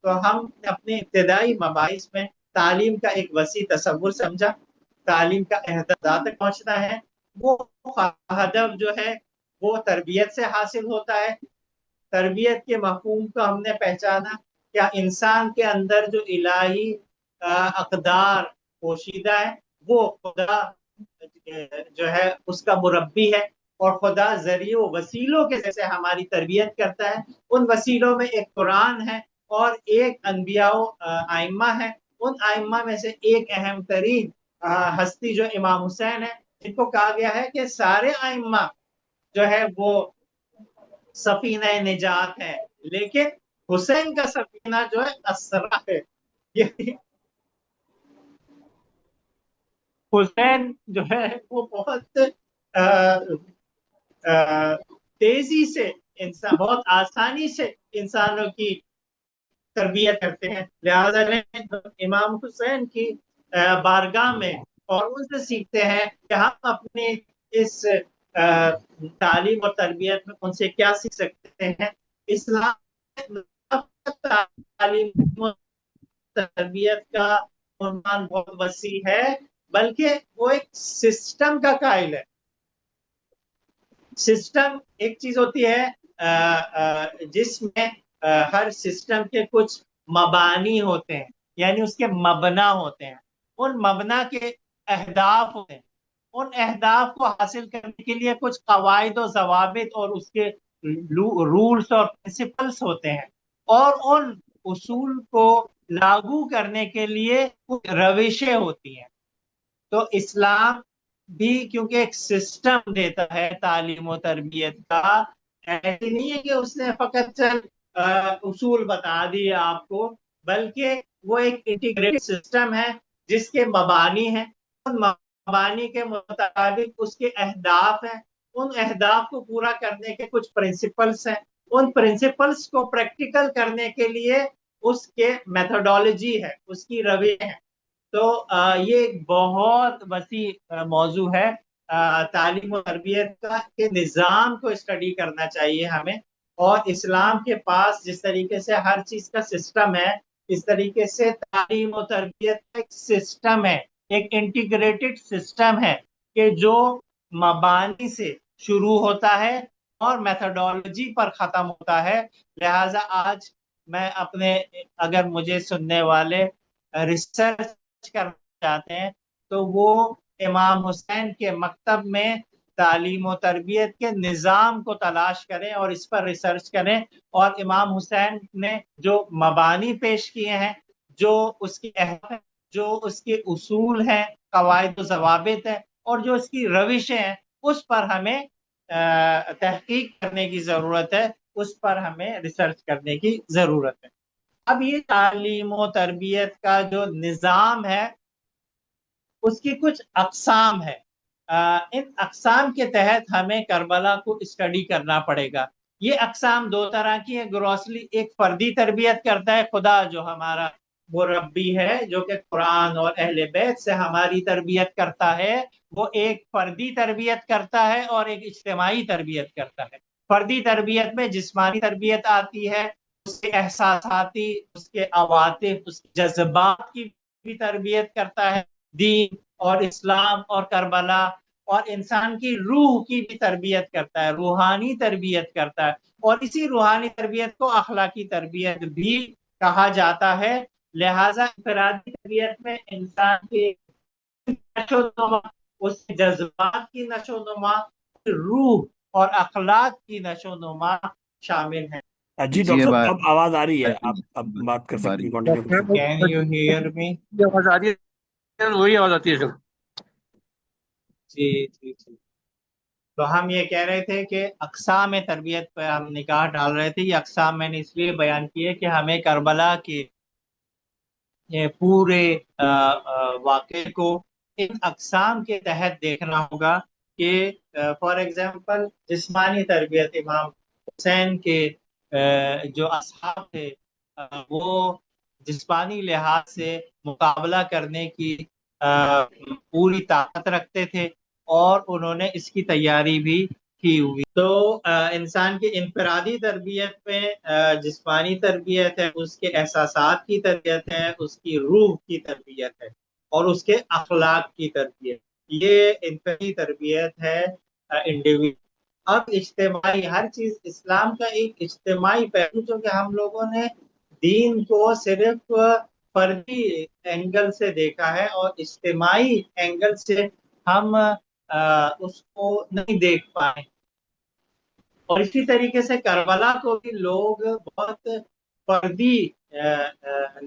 تو ہم اپنے ابتدائی مباحث میں تعلیم کا ایک وسیع تصور سمجھا، تعلیم کا اہداف تک پہنچنا ہے، وہ ہدف جو ہے وہ تربیت سے حاصل ہوتا ہے۔ تربیت کے مفہوم کو ہم نے پہچانا، کیا انسان کے اندر جو الہی اقدار پوشیدہ ہے، وہ خدا جو ہے اس کا مربی ہے، اور خدا ذریعوں وسیلوں کے جیسے ہماری تربیت کرتا ہے۔ ان وسیلوں میں ایک قرآن ہے اور ایک انبیاء ائمہ ہے۔ ان ائمہ میں سے ایک اہم ترین ہستی جو امام حسین ہے، جن کو کہا گیا ہے کہ سارے ائمہ جو ہے وہ سفینہ نجات ہے، لیکن حسین کا سفینہ جو ہے اسرا ہے۔ حسین جو ہے وہ بہت تیزی سے انسان، بہت آسانی سے انسانوں کی تربیت کرتے ہیں، لہذا امام حسین کی بارگاہ میں اور ان سے سیکھتے ہیں کہ ہم اپنے اس تعلیم اور تربیت میں ان سے کیا سیکھ سکتے ہیں۔ اسلام تعلیم و تربیت کا عنوان بہت وسیع ہے، بلکہ وہ ایک سسٹم کا قائل ہے۔ سسٹم ایک چیز ہوتی ہے جس میں ہر سسٹم کے کچھ مبانی ہوتے ہیں، یعنی اس کے مبنا ہوتے ہیں، ان مبنا کے اہداف ہوتے ہیں، ان اہداف کو حاصل کرنے کے لیے کچھ قواعد و ضوابط اور اس کے رولز اور پرنسپلز ہوتے ہیں، اور ان اصول کو لاگو کرنے کے لیے کچھ روشیں ہوتی ہیں۔ تو اسلام بھی کیونکہ ایک سسٹم دیتا ہے تعلیم و تربیت کا، ایسے نہیں ہے کہ اس نے فقط اصول بتا دیے آپ کو، بلکہ وہ ایک انٹیگریٹڈ سسٹم ہے جس کے مبانی ہیں، ان مبانی کے مطابق اس کے اہداف ہیں، ان اہداف کو پورا کرنے کے کچھ پرنسپلز ہیں، ان پرنسپلز کو پریکٹیکل کرنے کے لیے اس کے میتھڈالوجی ہے، اس کی روش ہے۔ تو یہ ایک بہت وسیع موضوع ہے تعلیم و تربیت کا، کہ نظام کو اسٹڈی کرنا چاہیے ہمیں، اور اسلام کے پاس جس طریقے سے ہر چیز کا سسٹم ہے، اس طریقے سے تعلیم و تربیت کا ایک سسٹم ہے، ایک انٹیگریٹڈ سسٹم ہے کہ جو مبانی سے شروع ہوتا ہے اور میتھڈالوجی پر ختم ہوتا ہے۔ لہٰذا آج میں اپنے، اگر مجھے سننے والے ریسرچ کرنا چاہتے ہیں تو وہ امام حسین کے مکتب میں تعلیم و تربیت کے نظام کو تلاش کریں اور اس پر ریسرچ کریں، اور امام حسین نے جو مبانی پیش کیے ہیں، جو اس کی اہداف ہیں، جو اس کے اصول ہیں، قواعد و ضوابط ہیں، اور جو اس کی روشیں ہیں، اس پر ہمیں تحقیق کرنے کی ضرورت ہے، اس پر ہمیں ریسرچ کرنے کی ضرورت ہے۔ اب یہ تعلیم و تربیت کا جو نظام ہے اس کی کچھ اقسام ہے، ان اقسام کے تحت ہمیں کربلا کو اسٹڈی کرنا پڑے گا۔ یہ اقسام دو طرح کی ہیں گروسلی، ایک فردی تربیت کرتا ہے، خدا جو ہمارا مربی ہے، جو کہ قرآن اور اہل بیت سے ہماری تربیت کرتا ہے، وہ ایک فردی تربیت کرتا ہے اور ایک اجتماعی تربیت کرتا ہے۔ فردی تربیت میں جسمانی تربیت آتی ہے، اس کے احساساتی، اس کے عواطف، اس کے جذبات کی بھی تربیت کرتا ہے، دین اور اسلام اور کربلا اور انسان کی روح کی بھی تربیت کرتا ہے، روحانی تربیت کرتا ہے، اور اسی روحانی تربیت کو اخلاقی تربیت بھی کہا جاتا ہے۔ لہذا انفرادی تربیت میں انسان کے نشو و نما، اس کے جذبات کی نشو و نما، روح اور اخلاق کی نشو و نما شامل ہیں۔ جی ڈاکٹر صاحب اب آواز آ رہی ہے، آپ اب بات کر سکتے ہیں، کنٹینیو کر سکتے ہیں۔ Can you hear me؟ آواز آ رہی ہے، وہی آواز آتی ہے سب۔ جی جی جی، تو ہم یہ کہہ رہے تھے کہ اقسام تربیت پہ ہم نگاہ ڈال رہے تھے۔ یہ اقسام میں نے اس لیے بیان کیے کہ ہمیں کربلا کے پورے واقعے کو ان اقسام کے تحت دیکھنا ہوگا کہ فار ایگزامپل جسمانی تربیت، امام حسین کے جو اصحاب تھے وہ جسمانی لحاظ سے مقابلہ کرنے کی پوری طاقت رکھتے تھے، اور انہوں نے اس کی تیاری بھی کی ہوئی۔ تو انسان کی انفرادی تربیت میں جسمانی تربیت ہے، اس کے احساسات کی تربیت ہے، اس کی روح کی تربیت ہے، اور اس کے اخلاق کی تربیت، یہ انفرادی تربیت ہے انڈیویجول۔ اب اجتماعی، ہر چیز اسلام کا ایک اجتماعی پہلو، جو کہ ہم لوگوں نے دین کو صرف فردی اینگل سے دیکھا ہے اور اجتماعی اینگل سے ہم اس کو نہیں دیکھ پائے، اور اسی طریقے سے کربلا کو بھی لوگ بہت فردی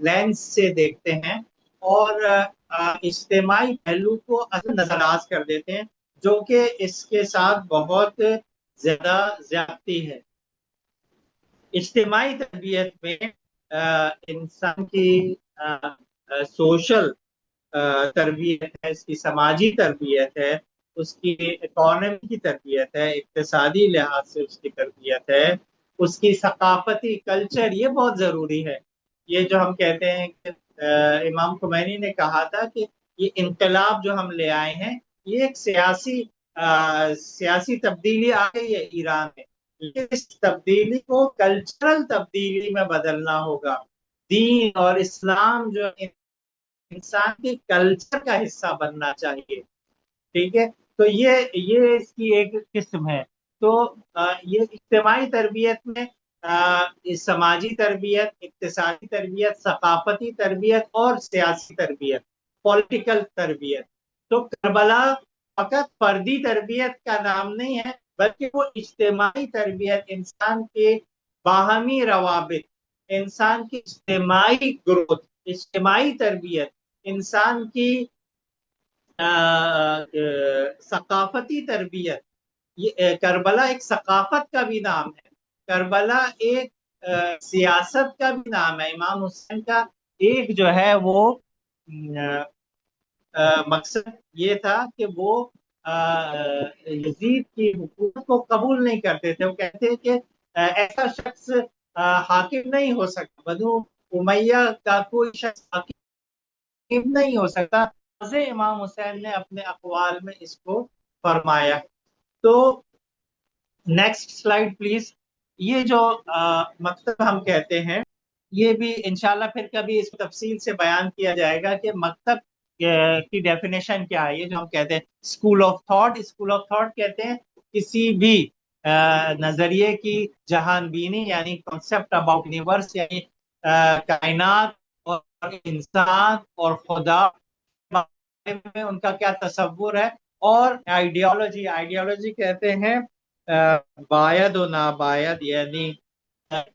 لینس سے دیکھتے ہیں، اور اجتماعی پہلو کو نظر انداز کر دیتے ہیں، جو کہ اس کے ساتھ بہت زیادہ زیادتی ہے۔ اجتماعی تربیت میں انسان کی سوشل تربیت ہے، اس کی سماجی تربیت ہے، اس کی اکانومی کی تربیت ہے، اقتصادی لحاظ سے اس کی تربیت ہے، اس کی ثقافتی کلچر، یہ بہت ضروری ہے۔ یہ جو ہم کہتے ہیں کہ امام خمینی نے کہا تھا کہ یہ انقلاب جو ہم لے آئے ہیں، یہ ایک سیاسی تبدیلی آ گئی ہے ایران میں، لیکن اس تبدیلی کو کلچرل تبدیلی میں بدلنا ہوگا۔ دین اور اسلام جو انسان کے کلچر کا حصہ بننا چاہیے، ٹھیک ہے۔ تو یہ اس کی ایک قسم ہے۔ تو یہ اجتماعی تربیت میں سماجی تربیت، اقتصادی تربیت، ثقافتی تربیت اور سیاسی تربیت، پولیٹیکل تربیت۔ تو کربلا فقط فردی تربیت کا نام نہیں ہے، بلکہ وہ اجتماعی تربیت، انسان کے باہمی روابط، انسان کی اجتماعی گروتھ، اجتماعی تربیت، انسان کی ثقافتی تربیت۔ یہ کربلا ایک ثقافت کا بھی نام ہے، کربلا ایک سیاست کا بھی نام ہے۔ امام حسین کا ایک جو ہے وہ مقصد یہ تھا کہ وہ یزید کی حکومت کو قبول نہیں کرتے تھے۔ وہ کہتے کہ ایسا شخص حاکم نہیں ہو سکتا، بنو امیہ کا کوئی شخص حاکم نہیں ہو سکتا۔ امام حسین نے اپنے اقوال میں اس کو فرمایا۔ تو نیکسٹ سلائیڈ پلیز۔ یہ جو مکتب ہم کہتے ہیں، یہ بھی انشاءاللہ پھر کبھی اس تفصیل سے بیان کیا جائے گا کہ مکتب کی ڈیفینیشن کیا ہے۔ یہ جو ہم کہتے ہیں school of thought, school of thought کہتے ہیں کسی بھی نظریے کی جہان بینی، یعنی کنسپٹ اباؤٹ یونیورس، یعنی کائنات اور انسان اور خدا میں ان کا کیا تصور ہے۔ اور آئیڈیالوجی، آئیڈیالوجی کہتے ہیں باید و ناباید، یعنی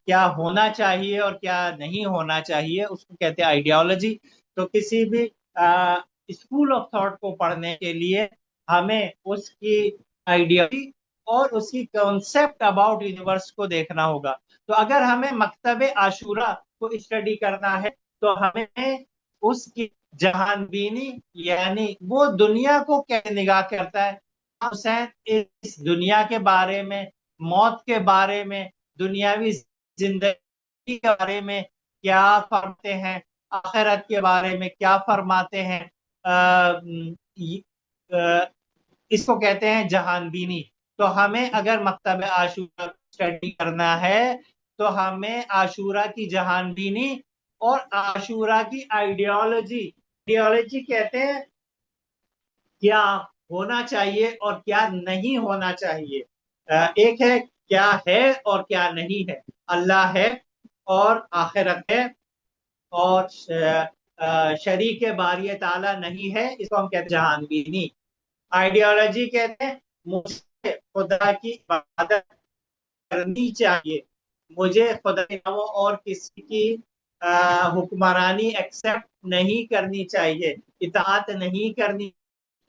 کیا ہونا چاہیے اور کیا نہیں ہونا چاہیے، اس کو کہتے ہیں آئیڈیالوجی۔ تو کسی بھی اسکول آف تھاٹ کو پڑھنے کے لیے ہمیں اس کی آئیڈیالوجی اور اس کی کنسپٹ اباؤٹ یونیورس کو دیکھنا ہوگا۔ تو اگر ہمیں مکتب عاشورہ کو اسٹڈی کرنا ہے تو ہمیں اس کی جہان بینی، یعنی وہ دنیا کو کیسے نگاہ کرتا ہے، حسین اس دنیا کے بارے میں، موت کے بارے میں، دنیاوی زندگی کے بارے میں کیا فرماتے ہیں، آخرت کے بارے میں کیا فرماتے ہیں، اس کو کہتے ہیں جہان بینی۔ تو ہمیں اگر مکتب عاشورہ اسٹڈی کرنا ہے تو ہمیں عاشورہ کی جہان بینی اور عاشورہ کی آئیڈیالوجی کہتے ہیں کیا ہونا چاہیے اور کیا نہیں ہونا چاہیے۔ ایک ہے کیا ہے اور کیا نہیں ہے، اللہ ہے اور آخرت ہے اور شریک باری تعالیٰ نہیں ہے، اس کو ہم کہتے ہیں جہان بینی۔ آئیڈیالوجی کہتے ہیں مجھے خدا کی عبادت کرنی چاہیے، مجھے خدا کے علاوہ اور کسی کی حکمرانی ایکسپٹ نہیں کرنی چاہیے، اطاعت نہیں کرنی،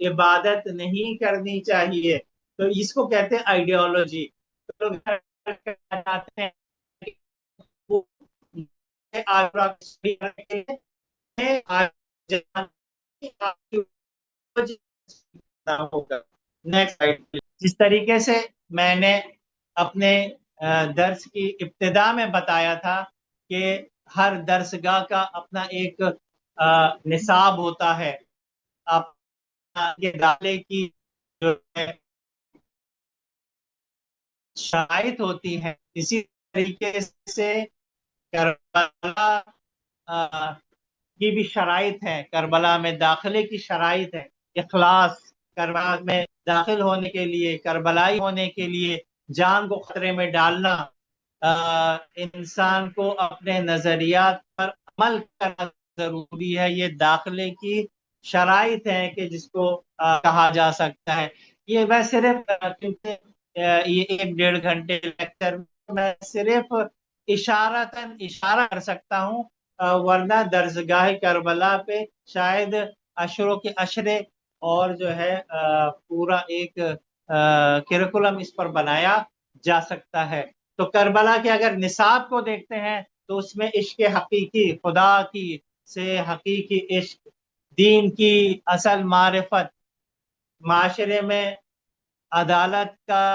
عبادت نہیں کرنی چاہیے۔ تو اس کو کہتے ہیں آئیڈیالوجی۔ جس طریقے سے میں نے اپنے درس کی ابتدا میں بتایا تھا کہ ہر درسگاہ کا اپنا ایک نصاب ہوتا ہے، داخلے کی جو شرائط ہوتی ہیں، اسی طریقے سے کربلا کی بھی شرائط ہے، کربلا میں داخلے کی شرائط ہے، اخلاص، کربلا میں داخل ہونے کے لیے، کربلائی ہونے کے لیے جان کو خطرے میں ڈالنا، انسان کو اپنے نظریات پر عمل کرنا ضروری ہے۔ یہ داخلے کی شرائط ہے کہ جس کو کہا جا سکتا ہے۔ یہ میں صرف کیونکہ یہ 1-1.5 گھنٹے لیکچر میں صرف اشارہ کر سکتا ہوں، ورنہ درسگاہ کربلا پہ شاید عشروں کے عشرے اور جو ہے پورا ایک کریکولم اس پر بنایا جا سکتا ہے۔ تو کربلا کے اگر نصاب کو دیکھتے ہیں تو اس میں عشق حقیقی، خدا کی سے حقیقی عشق، دین کی اصل معرفت، معاشرے میں عدالت کا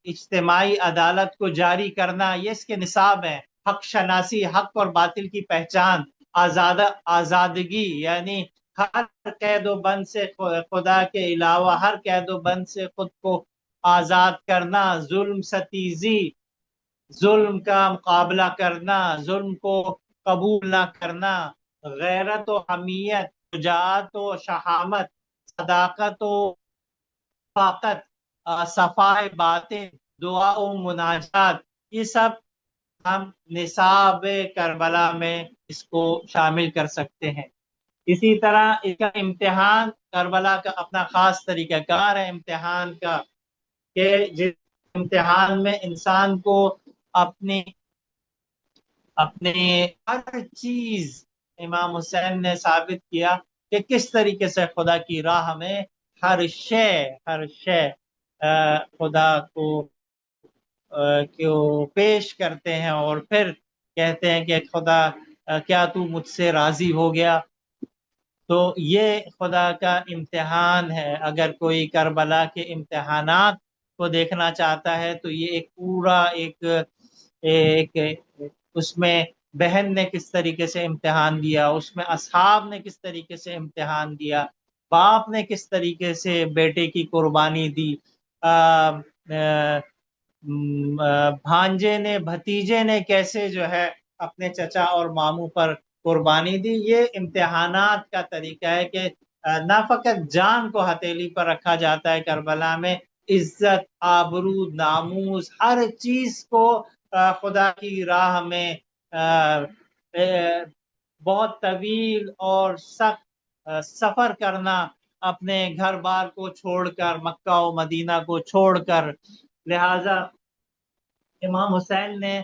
اجتماعی عدالت کو جاری کرنا، یہ اس کے نصاب ہے۔ حق شناسی، حق اور باطل کی پہچان، آزادگی یعنی ہر قید و بند سے خدا کے علاوہ ہر قید و بند سے خود کو آزاد کرنا، ظلم ستیزی، ظلم کا مقابلہ کرنا، ظلم کو قبول نہ کرنا، غیرت و حمیت، شجاعت و شہامت، صداقت و طاقت، صفائے باطن، دعا و مناجات، یہ سب ہم نصاب کربلا میں اس کو شامل کر سکتے ہیں۔ اسی طرح اس کا امتحان، کربلا کا اپنا خاص طریقہ کار ہے امتحان کا، کہ جس امتحان میں انسان کو اپنے ہر چیز، امام حسین نے ثابت کیا کہ کس طریقے سے خدا کی راہ میں ہر شے خدا کو پیش کرتے ہیں، اور پھر کہتے ہیں کہ خدا کیا تو مجھ سے راضی ہو گیا؟ تو یہ خدا کا امتحان ہے۔ اگر کوئی کربلا کے امتحانات کو دیکھنا چاہتا ہے تو یہ ایک پورا ایک اس میں بہن نے کس طریقے سے امتحان دیا، اس میں اصحاب نے کس طریقے سے امتحان دیا، باپ نے کس طریقے سے بیٹے کی قربانی دی، بھانجے نے، بھتیجے نے کیسے جو ہے اپنے چچا اور ماموں پر قربانی دی۔ یہ امتحانات کا طریقہ ہے کہ نہ فقط جان کو ہتھیلی پر رکھا جاتا ہے کربلا میں، عزت، آبرو، ناموس، ہر چیز کو خدا کی راہ میں بہت طویل اور سخت سفر کرنا، اپنے گھر بار کو چھوڑ کر، مکہ و مدینہ کو چھوڑ کر۔ لہٰذا امام حسین نے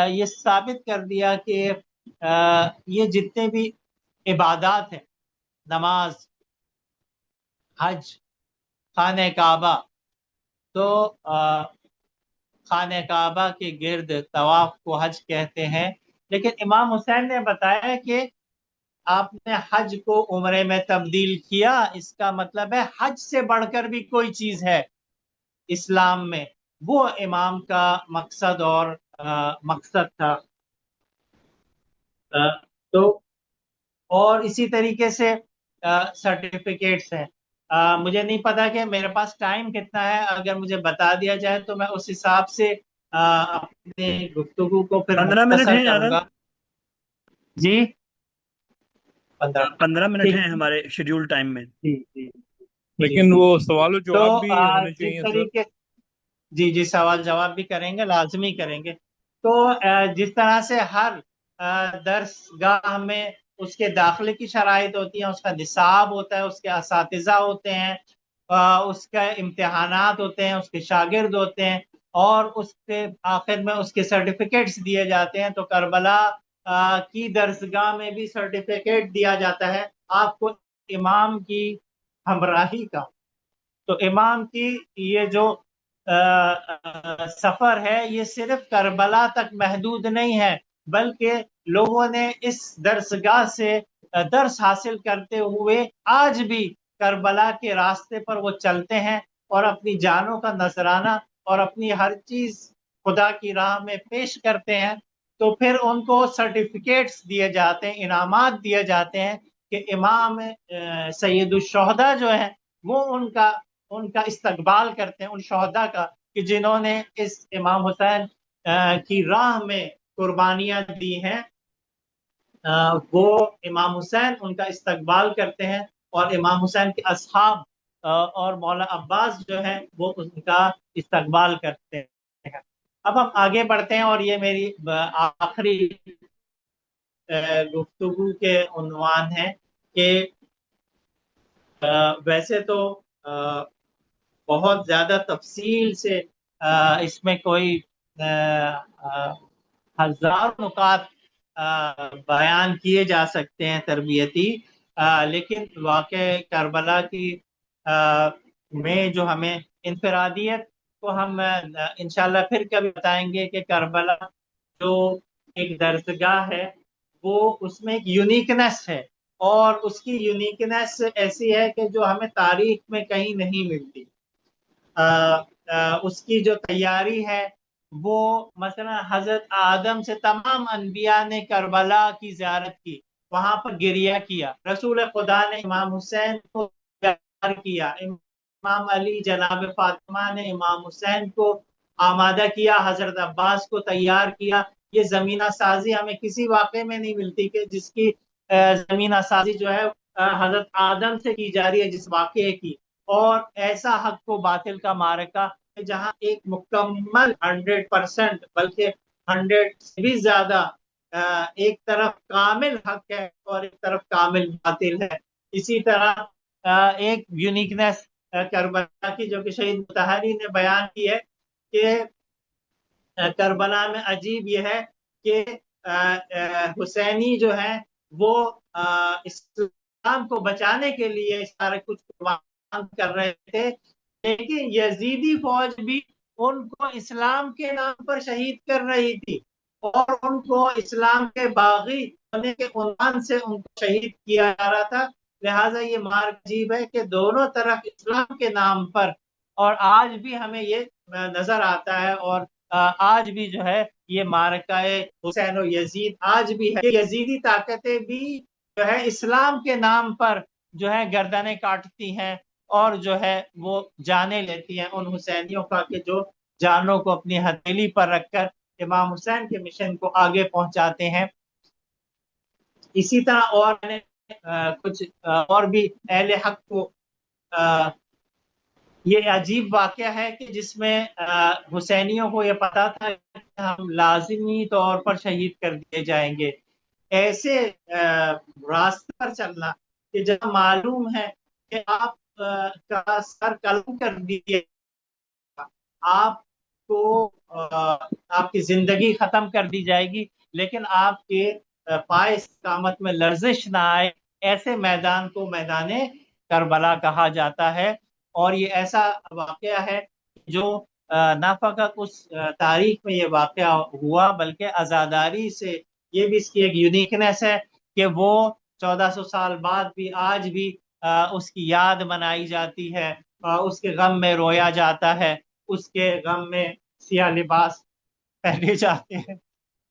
یہ ثابت کر دیا کہ یہ جتنے بھی عبادات ہیں، نماز، حج، خانہ کعبہ، تو خانہ کعبہ کے گرد طواف کو حج کہتے ہیں، لیکن امام حسین نے بتایا کہ آپ نے حج کو عمرے میں تبدیل کیا، اس کا مطلب ہے حج سے بڑھ کر بھی کوئی چیز ہے اسلام میں، وہ امام کا مقصد اور مقصد تھا۔ تو اور اسی طریقے سے سرٹیفکیٹس ہیں۔ مجھے نہیں پتا کہ میرے پاس ٹائم کتنا ہے، اگر مجھے بتا دیا جائے تو میں اس حساب سے اپنے گفتگو کو پھر 15 منٹ مختصر ہیں کروں گا۔ جی 15 منٹ ٹھیک، ہیں ہمارے شیڈیول ٹائم میں، جی جی لیکن وہ سوال و تو جواب بھی ہونے جس چاہیے سر۔ طریقے، جی سوال جواب بھی کریں گے، لازمی کریں گے۔ تو جس طرح سے ہر درس گاہ میں اس کے داخلے کی شرائط ہوتی ہیں، اس کا نصاب ہوتا ہے، اس کے اساتذہ ہوتے ہیں، اس کے امتحانات ہوتے ہیں، اس کے شاگرد ہوتے ہیں، اور اس کے آخر میں اس کے سرٹیفکیٹس دیے جاتے ہیں، تو کربلا کی درسگاہ میں بھی سرٹیفکیٹ دیا جاتا ہے آپ کو امام کی ہمراہی کا۔ تو امام کی یہ جو سفر ہے یہ صرف کربلا تک محدود نہیں ہے، بلکہ لوگوں نے اس درسگاہ سے درس حاصل کرتے ہوئے آج بھی کربلا کے راستے پر وہ چلتے ہیں، اور اپنی جانوں کا نذرانہ اور اپنی ہر چیز خدا کی راہ میں پیش کرتے ہیں۔ تو پھر ان کو سرٹیفکیٹس دیے جاتے ہیں، انعامات دیے جاتے ہیں کہ امام سید الشہداء جو ہیں وہ ان کا استقبال کرتے ہیں، ان شہداء کا کہ جنہوں نے اس امام حسین کی راہ میں قربانیاں دی ہیں، وہ امام حسین ان کا استقبال کرتے ہیں، اور امام حسین کے اصحاب اور مولا عباس جو ہیں وہ ان کا استقبال کرتے ہیں۔ اب ہم آگے بڑھتے ہیں، اور یہ میری آخری گفتگو کے عنوان ہے کہ ویسے تو بہت زیادہ تفصیل سے اس میں کوئی ہزار نکات بیان کیے جا سکتے ہیں تربیتی، لیکن واقع کربلا کی میں جو ہمیں انفرادیت کو ہم انشاءاللہ پھر کبھی بتائیں گے کہ کربلا جو ایک درسگاہ ہے وہ اس میں ایک یونیکنس ہے، اور اس کی یونیکنیس ایسی ہے کہ جو ہمیں تاریخ میں کہیں نہیں ملتی۔ اس کی جو تیاری ہے وہ مثلا حضرت آدم سے تمام انبیاء نے کربلا کی زیارت کی، وہاں پر گریہ کیا، رسول خدا نے امام حسین کو تیار کیا، امام علی جناب فاطمہ نے امام حسین کو آمادہ کیا، حضرت عباس کو تیار کیا۔ یہ زمینہ سازی ہمیں کسی واقعے میں نہیں ملتی کہ جس کی زمینہ سازی جو ہے حضرت آدم سے کی جا رہی ہے جس واقعے کی۔ اور ایسا حق و باطل کا معرکہ جہاں ایک مکمل 100% بلکہ 100 سے بھی زیادہ ایک طرف کامل حق ہے اور ایک طرف کامل باطل ہے۔ اسی طرح ایک یونیکنیس کربلا کی جو کہ شہید مطہری نے بیان کی ہے کہ کربلا میں عجیب یہ ہے کہ حسینی جو ہے وہ اسلام کو بچانے کے لیے سارے کچھ قربان کر رہے تھے، لیکن یزیدی فوج بھی ان کو اسلام کے نام پر شہید کر رہی تھی اور ان کو اسلام کے باغی ہونے کے عنوان سے ان کو شہید کیا جا رہا تھا۔ لہٰذا یہ مارک عجیب ہے کہ دونوں طرف اسلام کے نام پر، اور آج بھی ہمیں یہ نظر آتا ہے، اور آج بھی جو ہے یہ معرکہ حسین و یزید آج بھی ہے۔ یزیدی طاقتیں بھی جو ہے اسلام کے نام پر جو ہے گردنیں کاٹتی ہیں اور جو ہے وہ جانے لیتی ہیں ان حسینیوں کا کہ جو جانوں کو اپنی ہتھیلی پر رکھ کر امام حسین کے مشن کو آگے پہنچاتے ہیں۔ اسی طرح اور نے کچھ اور بھی اہل حق کو یہ عجیب واقعہ ہے کہ جس میں حسینیوں کو یہ پتا تھا کہ ہم لازمی طور پر شہید کر دیے جائیں گے۔ ایسے راستے پر چلنا کہ جب معلوم ہے کہ آپ کا سر قلم کر دیے، آپ کو آپ کی زندگی ختم کر دی جائے گی، لیکن آپ کے پائے استقامت میں لرزش نہ آئے، ایسے میدان کو میدان کربلا کہا جاتا ہے۔ اور یہ ایسا واقعہ ہے جو نہ فقط اس تاریخ میں یہ واقعہ ہوا بلکہ عزاداری سے یہ بھی اس کی ایک یونیکنیس ہے کہ وہ 1400 سال بعد بھی آج بھی اس کی یاد منائی جاتی ہے، اس کے غم میں رویا جاتا ہے، اس کے غم میں سیاہ لباس پہنے جاتے ہیں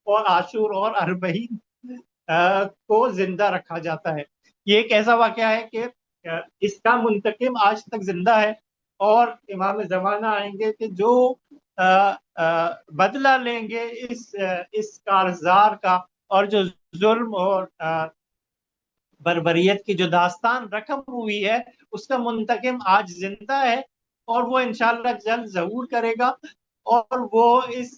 اور عاشور اور اربعین کو زندہ رکھا جاتا ہے۔ یہ ایک ایسا واقعہ ہے کہ اس کا منتقم آج تک زندہ ہے، اور امام زمانہ آئیں گے کہ جو بدلہ لیں گے اس کارزار کا، اور جو ظلم اور بربریت کی جو داستان رقم ہوئی ہے اس کا منتقم آج زندہ ہے، اور وہ انشاءاللہ جلد ظہور کرے گا اور وہ اس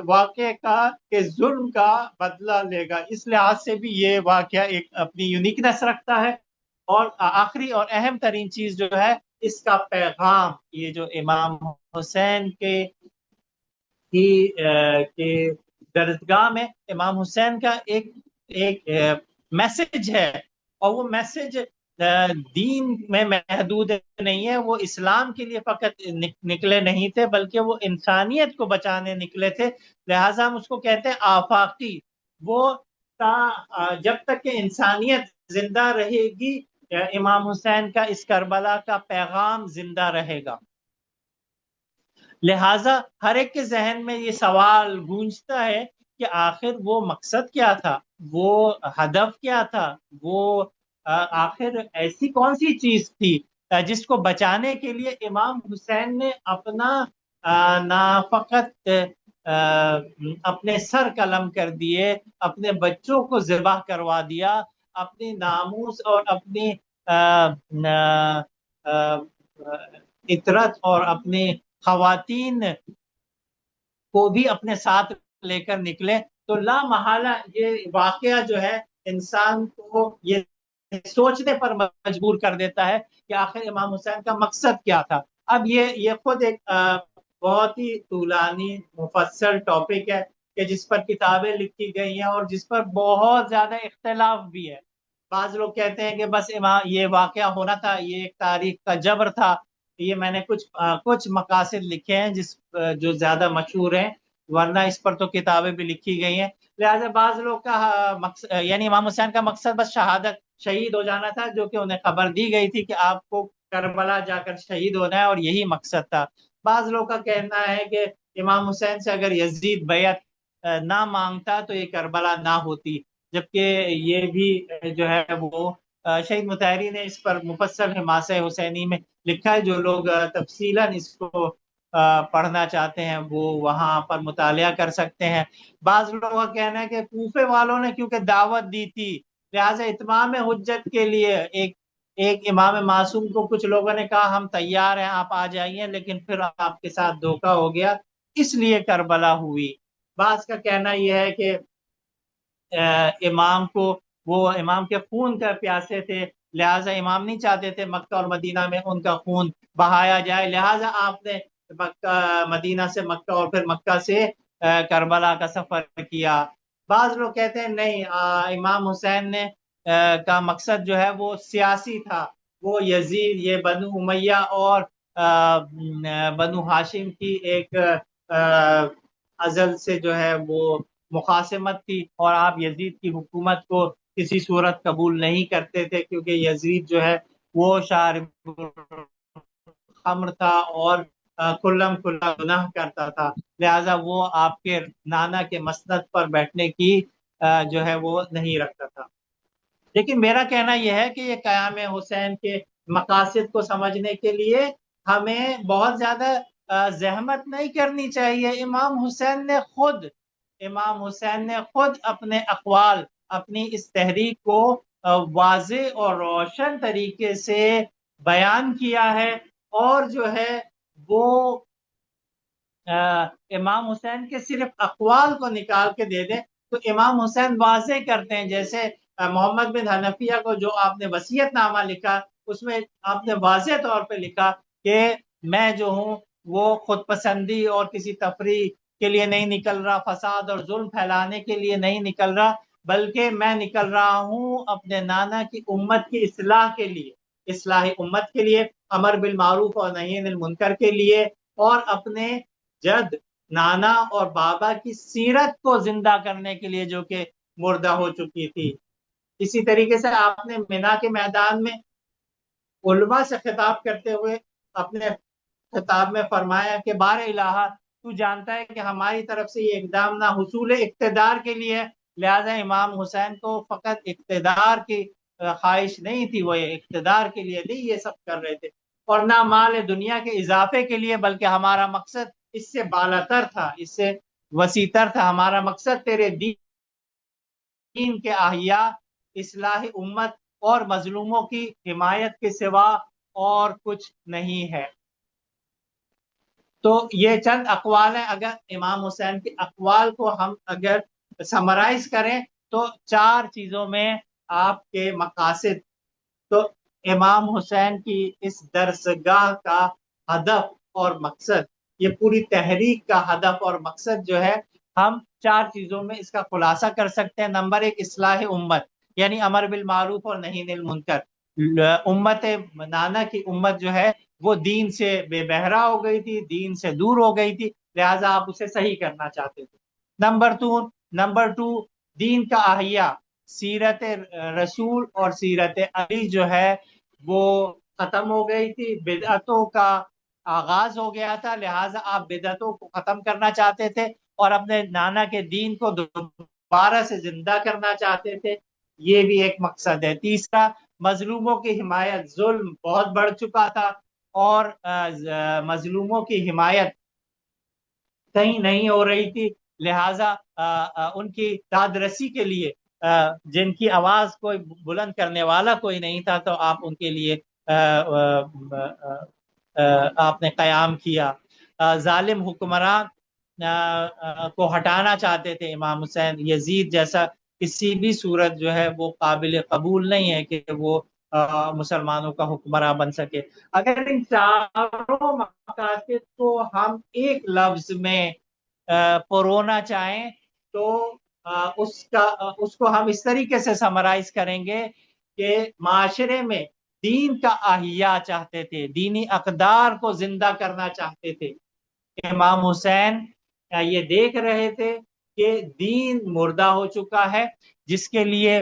واقعے کا کہ ظلم کا بدلہ لے گا۔ اس لحاظ سے بھی یہ واقعہ ایک اپنی یونیکنیس رکھتا ہے۔ اور آخری اور اہم ترین چیز جو ہے اس کا پیغام، یہ جو امام حسین کے درسگاہ میں امام حسین کا ایک میسج ہے، اور وہ میسج دین میں محدود نہیں ہے، وہ اسلام کے لیے فقط نکلے نہیں تھے بلکہ وہ انسانیت کو بچانے نکلے تھے۔ لہٰذا ہم اس کو کہتے ہیں آفاقی۔ وہ جب تک کہ انسانیت زندہ رہے گی امام حسین کا اس کربلا کا پیغام زندہ رہے گا۔ لہٰذا ہر ایک کے ذہن میں یہ سوال گونجتا ہے کہ آخر وہ مقصد کیا تھا، وہ ہدف کیا تھا، وہ آخر ایسی کون سی چیز تھی جس کو بچانے کے لیے امام حسین نے اپنا نہ فقط اپنے سر قلم کر دیے، اپنے بچوں کو ذبح کروا دیا، اپنی ناموس اور اپنی عطرت اور اپنی خواتین کو بھی اپنے ساتھ لے کر نکلے۔ تو لا محالہ یہ واقعہ جو ہے انسان کو یہ سوچنے پر مجبور کر دیتا ہے کہ آخر امام حسین کا مقصد کیا تھا۔ اب یہ خود ایک بہت ہی طولانی مفصل ٹاپک ہے کہ جس پر کتابیں لکھی گئی ہیں اور جس پر بہت زیادہ اختلاف بھی ہے۔ بعض لوگ کہتے ہیں کہ بس یہ واقعہ ہونا تھا، یہ ایک تاریخ کا جبر تھا۔ یہ میں نے کچھ مقاصد لکھے ہیں جو زیادہ مشہور ہیں، ورنہ اس پر تو کتابیں بھی لکھی گئی ہیں۔ لہٰذا بعض لوگ کا مقصد یعنی امام حسین کا مقصد بس شہادت شہید ہو جانا تھا، جو کہ انہیں خبر دی گئی تھی کہ آپ کو کربلا جا کر شہید ہونا ہے، اور یہی مقصد تھا۔ بعض لوگوں کا کہنا ہے کہ امام حسین سے اگر یزید بیعت نہ مانگتا تو یہ کربلا نہ ہوتی، جبکہ یہ بھی جو ہے وہ شہید مطہری نے اس پر مفصل حماسہ حسینی میں لکھا ہے۔ جو لوگ تفصیلاً اس کو پڑھنا چاہتے ہیں وہ وہاں پر مطالعہ کر سکتے ہیں۔ بعض لوگوں کا کہنا ہے کہ کوفے والوں نے کیونکہ دعوت دی تھی، لہٰذا اتمام حجت کے لیے ایک امام معصوم کو کچھ لوگوں نے کہا ہم تیار ہیں آپ آ جائیے، لیکن پھر آپ کے ساتھ دھوکہ ہو گیا، اس لیے کربلا ہوئی۔ بعض کا کہنا یہ ہے کہ وہ امام کے خون کا پیاسے تھے، لہٰذا امام نہیں چاہتے تھے مکہ اور مدینہ میں ان کا خون بہایا جائے، لہٰذا آپ نے مدینہ سے مکہ اور پھر مکہ سے کربلا کا سفر کیا۔ بعض لوگ کہتے ہیں نہیں، امام حسین نے کا مقصد جو ہے وہ سیاسی تھا، وہ یزید، یہ بنو امیہ اور بنو ہاشم کی ایک ازل سے جو ہے وہ مخاصمت تھی، اور آپ یزید کی حکومت کو کسی صورت قبول نہیں کرتے تھے، کیونکہ یزید جو ہے وہ شارب خمر تھا اور کلم کلا گناہ کرتا تھا، لہذا وہ آپ کے نانا کے مسند پر بیٹھنے کی جو ہے وہ نہیں رکھتا تھا۔ لیکن میرا کہنا یہ ہے کہ یہ قیام حسین کے مقاصد کو سمجھنے کے لیے ہمیں بہت زیادہ زحمت نہیں کرنی چاہیے۔ امام حسین نے خود اپنے اقوال، اپنی اس تحریک کو واضح اور روشن طریقے سے بیان کیا ہے، اور جو ہے وہ امام حسین کے صرف اقوال کو نکال کے دے دیں تو امام حسین واضح کرتے ہیں۔ جیسے محمد بن حنفیہ کو جو آپ نے وصیت نامہ لکھا، اس میں آپ نے واضح طور پہ لکھا کہ میں جو ہوں وہ خود پسندی اور کسی تفریح کے لیے نہیں نکل رہا، فساد اور ظلم پھیلانے کے لیے نہیں نکل رہا، بلکہ میں نکل رہا ہوں اپنے نانا کی امت کی اصلاح کے لیے، اصلاح امت کے لیے، امر بالمعروف اور نہی عن المنکر کے لیے، اور اپنے جد، نانا اور بابا کی سیرت کو زندہ کرنے کے لیے جو کہ مردہ ہو چکی تھی۔ اسی طریقے سے آپ نے مینا کے میدان میں علماء سے خطاب کرتے ہوئے اپنے خطاب میں فرمایا کہ بار الہ، تو جانتا ہے کہ ہماری طرف سے یہ اقدام نہ حصول اقتدار کے لیے، لہذا امام حسین کو فقط اقتدار کی خواہش نہیں تھی، وہ اقتدار کے لیے نہیں یہ سب کر رہے تھے، اور نہ مال دنیا کے اضافے کے لیے، بلکہ ہمارا مقصد اس سے بالاتر تھا، اس سے وسیع تر تھا۔ ہمارا مقصد تیرے دین کے احیاء، اصلاح امت اور مظلوموں کی حمایت کے سوا اور کچھ نہیں ہے۔ تو یہ چند اقوال ہیں۔ اگر امام حسین کے اقوال کو ہم اگر سمرائز کریں تو 4 چیزوں میں آپ کے مقاصد، تو امام حسین کی اس درسگاہ کا ہدف اور مقصد، یہ پوری تحریک کا ہدف اور مقصد جو ہے، ہم 4 چیزوں میں اس کا خلاصہ کر سکتے ہیں۔ نمبر 1، اصلاح امت، یعنی امر بالمعروف اور نہی عن المنکر۔ امت نانا کی امت جو ہے وہ دین سے بے بہرا ہو گئی تھی، دین سے دور ہو گئی تھی، لہٰذا آپ اسے صحیح کرنا چاہتے تھے۔ نمبر 2، دین کا احیاء، سیرت رسول اور سیرت علی جو ہے وہ ختم ہو گئی تھی، بدعتوں کا آغاز ہو گیا تھا، لہٰذا آپ بدعتوں کو ختم کرنا چاہتے تھے اور اپنے نانا کے دین کو دوبارہ سے زندہ کرنا چاہتے تھے، یہ بھی ایک مقصد ہے۔ تیسرا، مظلوموں کی حمایت، ظلم بہت بڑھ چکا تھا اور مظلوموں کی حمایت کہیں نہیں ہو رہی تھی، لہٰذا ان کی داد رسی کے لیے جن کی آواز کوئی بلند کرنے والا کوئی نہیں تھا، تو آپ ان کے لیے آپ نے قیام کیا۔ ظالم حکمران کو ہٹانا چاہتے تھے امام حسین، یزید جیسا کسی بھی صورت جو ہے وہ قابل قبول نہیں ہے کہ وہ مسلمانوں کا حکمراں بن سکے۔ اگر ان 4 مقاصد کو ہم ایک لفظ میں پرونا چاہیں تو اس کو ہم اس طریقے سے سمرائز کریں گے کہ معاشرے میں دین کا احیاء چاہتے تھے، دینی اقدار کو زندہ کرنا چاہتے تھے۔ امام حسین یہ دیکھ رہے تھے کہ دین مردہ ہو چکا ہے، جس کے لیے